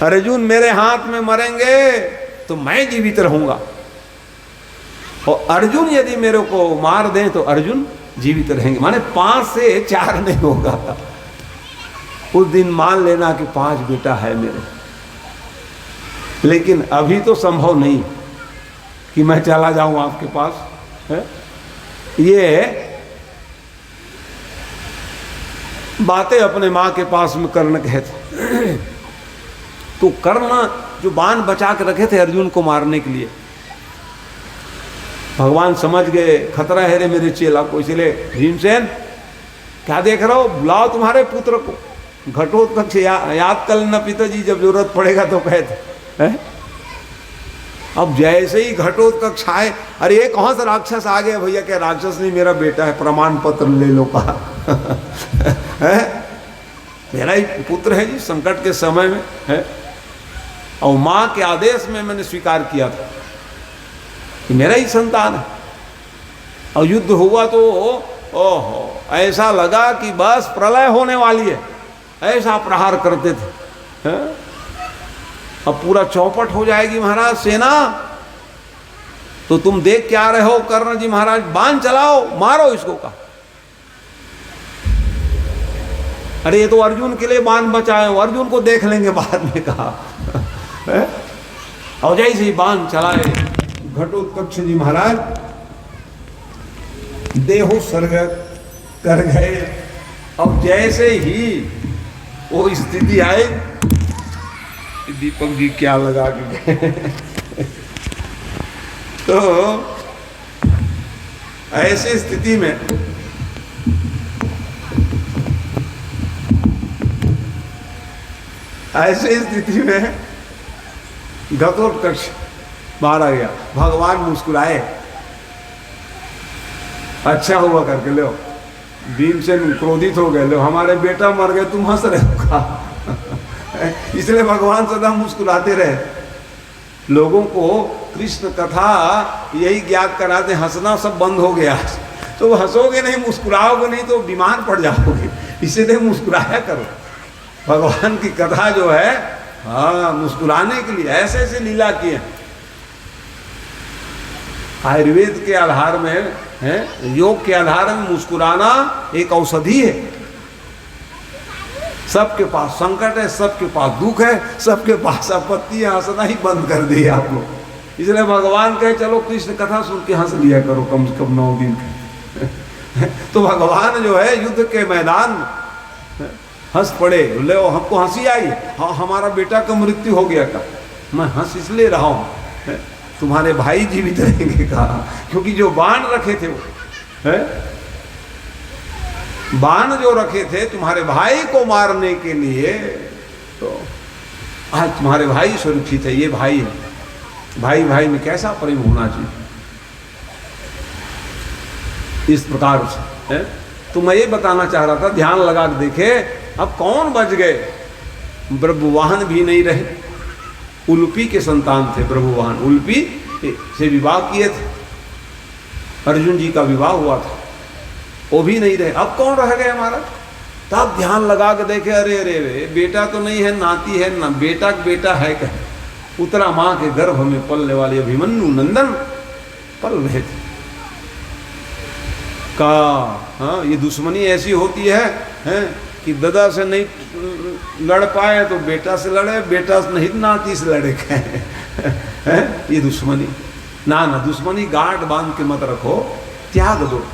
अर्जुन मेरे हाथ में मरेंगे तो मैं जीवित रहूंगा, और अर्जुन यदि मेरे को मार दें तो अर्जुन जीवित रहेंगे। माने 5 से 4 नहीं होगा। उस दिन मान लेना कि 5 बेटा है मेरे, लेकिन अभी तो संभव नहीं कि मैं चला जाऊं आपके पास है? ये बातें अपने माँ के पास में कर्ण कहते। तो कर्ण जो बाण बचा के रखे थे अर्जुन को मारने के लिए, भगवान समझ गए खतरा है रे मेरे चेला को, इसलिए भीमसेन क्या देख रहे हो, बुलाओ तुम्हारे पुत्र को, घटोत्कच याद कर लेना पिताजी, जब जरूरत पड़ेगा तो कहते हैं। अब जैसे ही घटोत्कच आए, अरे ये कौन सा राक्षस आ गया भैया, क्या राक्षस नहीं मेरा बेटा है, प्रमाण पत्र ले लो कहा। है मेरा ही पुत्र है जी, संकट के समय में है, और माँ के आदेश में मैंने स्वीकार किया था कि मेरा ही संतान है। और युद्ध हुआ तो ओहो ऐसा लगा कि बस प्रलय होने वाली है, ऐसा प्रहार करते थे। है? अब पूरा चौपट हो जाएगी महाराज सेना, तो तुम देख क्या रहे हो कर्ण जी महाराज, बाण चलाओ मारो इसको कहा। अरे ये तो अर्जुन के लिए बाण बचाए हो, अर्जुन को देख लेंगे बाद में कहा। और जैसे ही बाण चलाए घटोत्कच जी महाराज देहो सर्ग कर गए। अब जैसे ही वो स्थिति आई, दीपक जी क्या लगा के तो ऐसी स्थिति में घटोत्कच मारा गया। भगवान मुस्कुराए, अच्छा हुआ करके लो। भीमसेन क्रोधित हो गए, लो हमारे बेटा मर गए तुम हंस रहे हो का। इसलिए भगवान सदा मुस्कुराते रहे। लोगों को कृष्ण कथा यही ज्ञात कराते, हंसना सब बंद हो गया, तो हंसोगे नहीं मुस्कुराओगे नहीं तो बीमार पड़ जाओगे, इसीलिए मुस्कुराया करो। भगवान की कथा जो है हाँ मुस्कुराने के लिए ऐसे ऐसे लीला किए। आयुर्वेद के आधार में है, योग के आधार में मुस्कुराना एक औषधि है। सबके पास संकट है, सबके पास दुख है, सबके पास आपत्ति है, हंसना ही बंद कर दिया आप लोग। इसलिए भगवान कहे चलो कृष्ण कथा सुन के हंस लिया करो कम से कम 9 दिन। तो भगवान जो है युद्ध के मैदान में हंस पड़े, ले हमको हंसी आई, हाँ हमारा बेटा का मृत्यु हो गया का, मैं हंस इसलिए रहा हूँ तुम्हारे भाई जीवित रहेंगे कहा, क्योंकि जो बाण रखे थे वो है, बाण जो रखे थे तुम्हारे भाई को मारने के लिए, तो आज तुम्हारे भाई सुरक्षित है, ये भाई है। भाई भाई में कैसा प्रेम होना चाहिए, इस प्रकार से है। तो मैं ये बताना चाह रहा था, ध्यान लगा के देखे अब कौन बच गए। ब्रह्मवाहन भी नहीं रहे, उलूपी के संतान थे ब्रह्मवाहन, उलूपी से विवाह किए थे, अर्जुन जी का विवाह हुआ था, वो भी नहीं रहे। अब कौन रह गए हमारा। तब ध्यान लगा के देखे, अरे अरे रे बेटा तो नहीं है, नाती है ना, बेटा बेटा है कहे। उतरा माँ के गर्भ में पलने वाले अभिमन्यु नंदन पल रहे थे। का हाँ ये दुश्मनी ऐसी होती है कि दादा से नहीं लड़ पाए तो बेटा से लड़े, बेटा से नहीं नाती से लड़े हैं। ये दुश्मनी ना ना, दुश्मनी गांठ बांध के मत रखो, त्याग दो,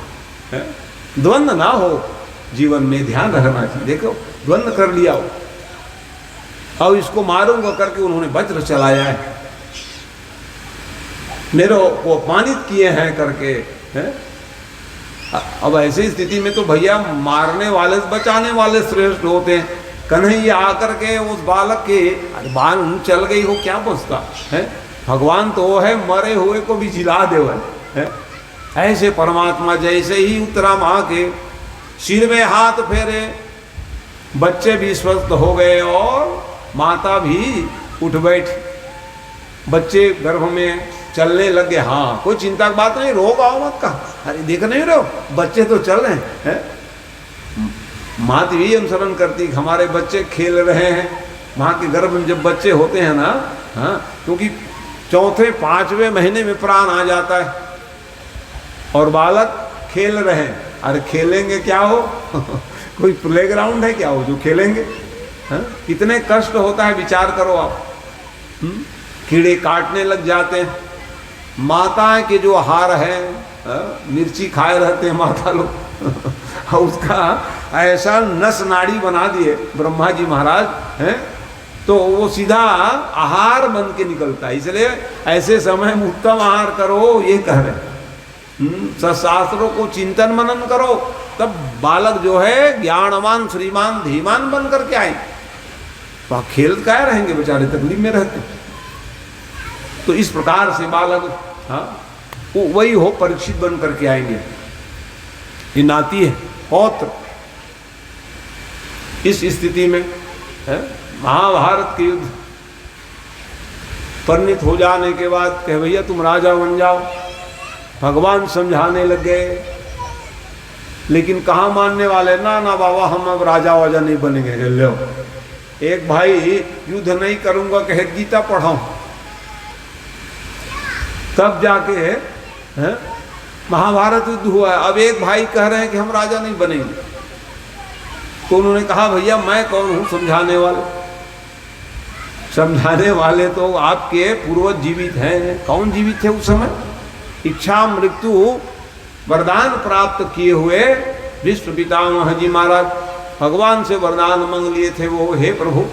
द्वंद्व ना हो जीवन में, ध्यान रखना चाहिए। देखो द्वंद्व कर लिया हो, अब इसको मारूंगा करके उन्होंने वज्र चलाया है, मेरे को अपमानित किए हैं करके है? अब ऐसी स्थिति में तो भैया मारने वाले बचाने वाले श्रेष्ठ होते हैं। कन्हैया आकर के उस बालक के बाण चल गई हो क्या बचता है। भगवान तो वो है मरे हुए को भी जिला दे है। ऐसे परमात्मा जैसे ही उतरा माँ के सिर में हाथ फेरे, बच्चे भी स्वस्थ हो गए और माता भी उठ बैठी, बच्चे गर्भ में चलने लगे। हाँ कोई चिंता की बात नहीं, रोग आओ मत कहा, अरे देख नहीं रहे हो बच्चे तो चल रहे हैं। माँ तो यही अनुसरण करती, हमारे बच्चे खेल रहे हैं। माँ के गर्भ में जब बच्चे होते हैं ना, हाँ क्योंकि चौथे 5वें महीने में प्राण आ जाता है और बालक खेल रहे हैं। अरे खेलेंगे क्या हो कोई प्लेग्राउंड है क्या हो जो खेलेंगे। कितने कष्ट होता है विचार करो आप। कीड़े काटने लग जाते हैं, माता के जो आहार है मिर्ची खाए रहते हैं माता लोग उसका ऐसा नस नाड़ी बना दिए ब्रह्मा जी महाराज हैं, तो वो सीधा आहार बन के निकलता है। इसलिए ऐसे समय में उत्तम आहार करो, ये कह रहे शास्त्रों को चिंतन मनन करो, तब बालक जो है ज्ञानवान श्रीमान धीमान बन करके आए। वहाँ खेल क्या रहेंगे बेचारे, तकलीफ में रहते। तो इस प्रकार से बालक हाँ वो वही हो परीक्षित बन करके आएंगे। ये नाती है पौत्र। इस स्थिति में महाभारत के युद्ध परिणित हो जाने के बाद कहे भैया तुम राजा बन जाओ। भगवान समझाने लग गए, लेकिन कहाँ मानने वाले, ना ना बाबा हम अब राजा वाजा नहीं बनेंगे। लो एक भाई युद्ध नहीं करूंगा कहे गीता पढ़ाऊं, तब जाके महाभारत युद्ध हुआ है। अब एक भाई कह रहे हैं कि हम राजा नहीं बनेंगे, तो उन्होंने कहा भैया मैं कौन हूं समझाने वाले। समझाने वाले तो आपके पूर्वज जीवित हैं। कौन जीवित थे उस समय? इच्छा मृत्यु वरदान प्राप्त किए हुए विष्णु पितामह जी महाराज भगवान से वरदान मांग लिए थे वो, हे प्रभु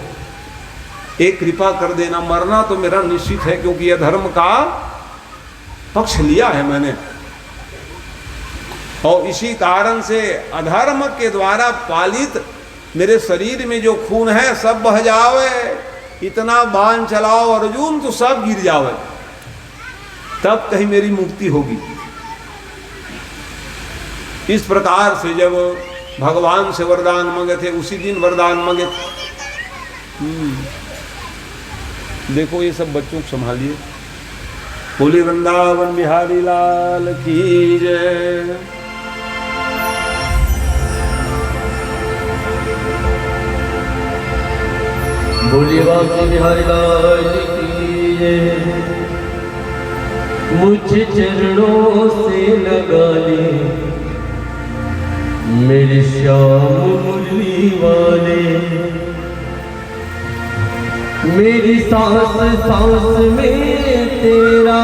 एक कृपा कर देना, मरना तो मेरा निश्चित है क्योंकि यह धर्म का पक्ष लिया है मैंने, और इसी कारण से अधर्म के द्वारा पालित मेरे शरीर में जो खून है सब बह जावे, इतना बाण चलाओ अर्जुन तो सब गिर जावे, तब कहीं मेरी मुक्ति होगी। इस प्रकार से जब भगवान से वरदान मांगे थे, उसी दिन वरदान मांगे थे। देखो ये सब बच्चों को संभालिए। बोले वृंदावन बिहारी लाल की जय। बोले बांके बिहारी लाल की जय। मुझे चरणों से लगा ले मेरे श्याम मुरली वाले, मेरी सांस सांस में तेरा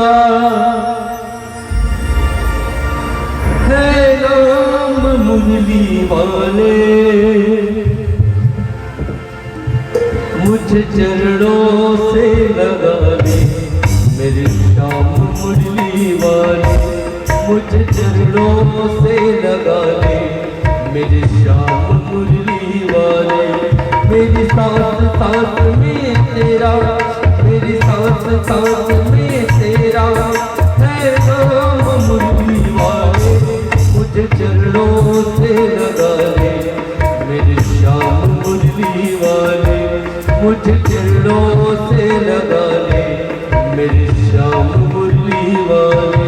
है नाम मुरली वाले। मुझे चरणों से लगा ले मेरे श्याम मुरली वाले, मुझे चरणों से लगा ले मेरे श्याम मुरली वाले। मेरी सांस सांस में तेरा, मेरी सांस सांस में तेरा है नाम मुरली वाले। मुझे चरणों से लगा ले मेरे श्याम मुरली वाले, मुझे चरणों से लगा ले मेरे श्याम मुरली वाले।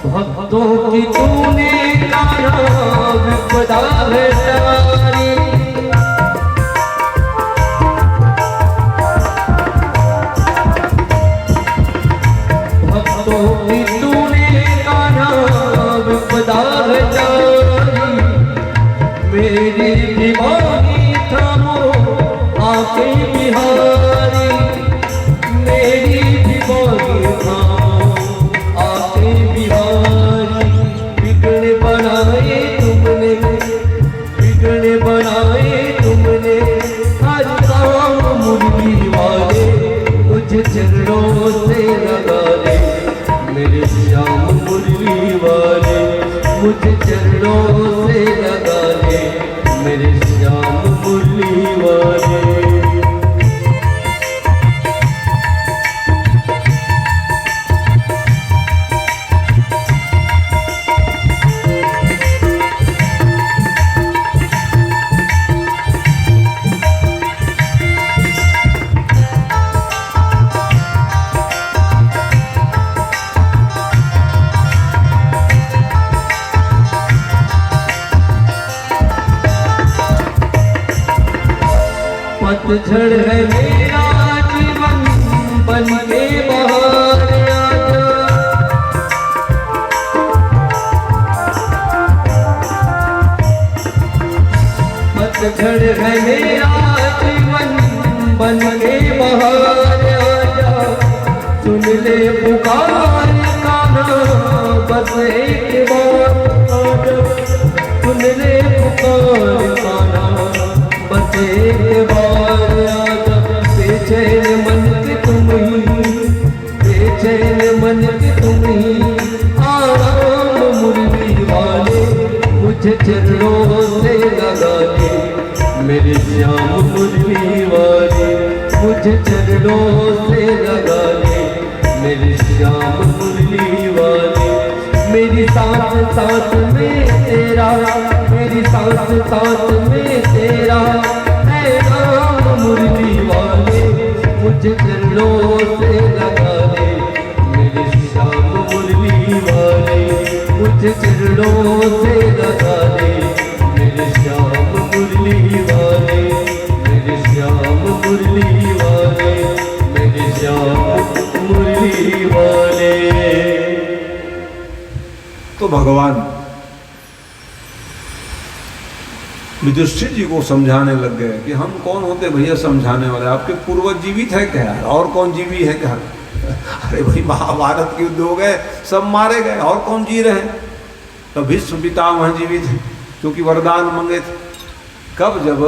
भक्तों की तूने काया विपदा है तारी, भक्तों की तूने काया विपदा है तारी। मेरी दीवानी थामो आके बिहारी, मेरी दीवानी थामो आके बिहारी। बिगड़े बनाए तुमने, बिगड़े बनाए तुमने हर काम मुरली वाले। मुझे चरणों से लगा ले मेरे श्याम मुरली वाले, मुझे चरणों से लगा ले मेरे श्याम मुरली वाले। पतझड़ है मेरा जीवन बन के बहार आजा। पतझड़ है मेरा जीवन बन के बहार आजा। सुन ले पुकार कान्हा बस एक बार आजा। सुन ले पुकार कान्हा बस एक बार आजा। बेचैन मन के तुम ही, बेचैन मन के तुम ही, आराम मुरली वाले मुझे चरणों से लगा ले। मेरे श्याम मुरली वाले मुझे चरणों से लगा ले। मेरे श्याम मुरली वाले मेरी सांस सांस में तेरा, मेरी सांस सांस में तेरा है नाम मुरली वाले मुझे चरणों से लगा ले। मेरे श्याम मुरली वाले मुझे चरणों से लगा ले। मेरे श्याम मुरली वाले, मेरे श्याम मुरली वाले, मेरे श्याम मुरली वाले। तो भगवान युधिष्ठिर जी को समझाने लग गए कि हम कौन होते भैया समझाने वाले, आपके पूर्वज जीवित है क्या, और कौन जीवी है क्या? अरे भाई महाभारत के युद्ध हो गए, सब मारे गए, और कौन जी रहे हैं? तो भीष्म पितामह जीवित है क्योंकि वरदान मांगे थे। कब? जब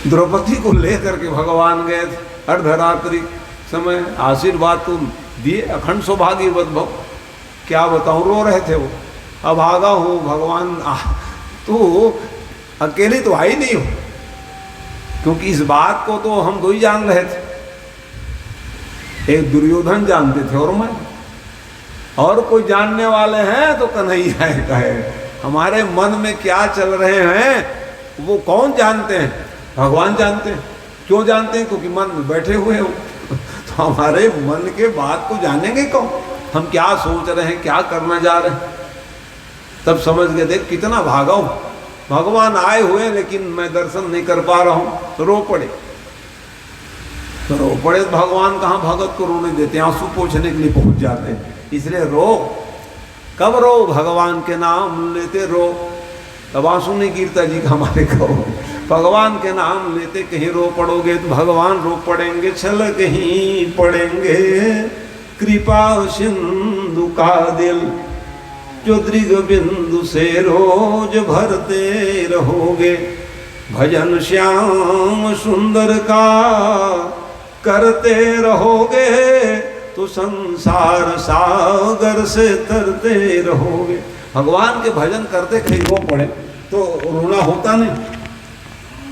द्रौपदी को लेकर के भगवान गए थे अर्धरात्रि समय, आशीर्वाद तुम दिए, अखंड सौभाग्यवत भव। क्या बताऊं, रो रहे थे वो, अभागा हूँ भगवान, तू अकेले तो आई नहीं हो, क्योंकि इस बात को तो हम दो ही जान रहे थे, एक दुर्योधन जानते थे और मैं, और कोई जानने वाले हैं तो कन्हैया कहे। हमारे मन में क्या चल रहे हैं वो कौन जानते हैं? भगवान जानते हैं। क्यों जानते हैं? क्योंकि मन में बैठे हुए हो। तो हमारे मन के बात को जानेंगे कौन? हम क्या सोच रहे हैं, क्या करना जा रहे हैं? तब समझ गए, देख कितना भागा हूं, भगवान आए हुए लेकिन मैं दर्शन नहीं कर पा रहा हूं। तो रो पड़े, तो रो पड़े। भगवान कहाँ भगत को रोने देते, आंसू पोंछने के लिए पहुंच जाते हैं। इसलिए रो, कब रो? भगवान के नाम लेते रो। तब आंसू नहीं गिरता जी का हमारे को। भगवान के नाम लेते कहीं रो पड़ोगे तो भगवान रो पड़ेंगे, छल कहीं पड़ेंगे। कृपा सिंधु का दिल जो दृग बिंदु से रोज भरते रहोगे। भजन श्याम सुंदर का करते रहोगे तो संसार सागर से तरते रहोगे। भगवान के भजन करते कहीं रो पड़े तो रोना होता नहीं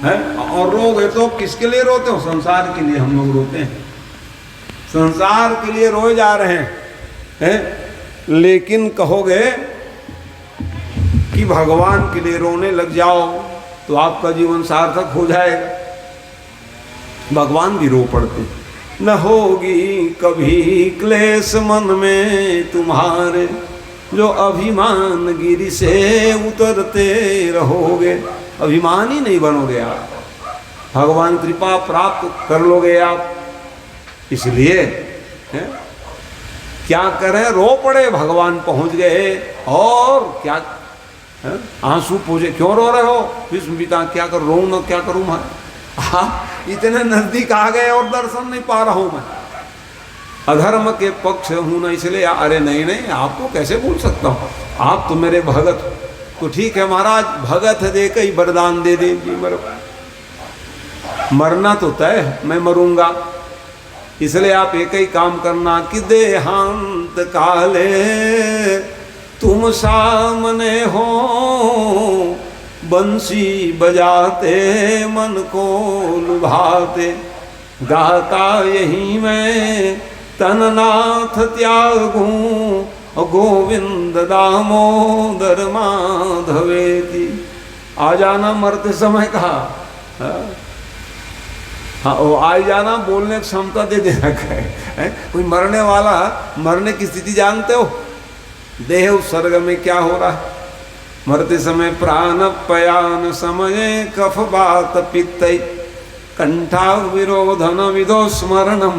है, और रोगे तो किसके लिए रोते हो? संसार के लिए हम लोग रोते हैं, संसार के लिए रोए जा रहे हैं। लेकिन कहोगे कि भगवान के लिए रोने लग जाओ तो आपका जीवन सार्थक हो जाएगा। भगवान भी रो पड़ते। न होगी कभी क्लेश मन में तुम्हारे, जो अभिमान गिरी से उतरते रहोगे। अभिमान ही नहीं बनोगे आप, भगवान कृपा प्राप्त कर लोगे आप। इसलिए है? क्या करें, रो पड़े, भगवान पहुंच गए और क्या है? आंसू पूछे, क्यों रो रहे हो? भीष्म पिता, क्या कर रो ना, क्या करूं मैं? इतने नजदीक आ गए और दर्शन नहीं पा रहा हूं मैं, अधर्म के पक्ष हूं ना, इसलिए। अरे नहीं नहीं, आपको कैसे भूल सकता हूं, आप तो मेरे भगत। तो ठीक है महाराज, भगत दे के ही वरदान दे दीजिए, मरो। मरना तो तय है, मैं मरूंगा। इसलिए आप एक ही काम करना कि देहांत काले तुम सामने हो, बंसी बजाते मन को लुभाते। गाता यही मैं तननाथ त्यागूं, गोविंद दामोदर माधवेति। आ जाना मरते समय कहा, हाँ वो आ जाना, बोलने की क्षमता दे देना है। कोई मरने वाला, मरने की स्थिति जानते हो? देह उत्सर्ग में क्या हो रहा है? मरते समय प्राणपयान समये कफ बात पित्त कंठा विरोधन विदो स्मरणम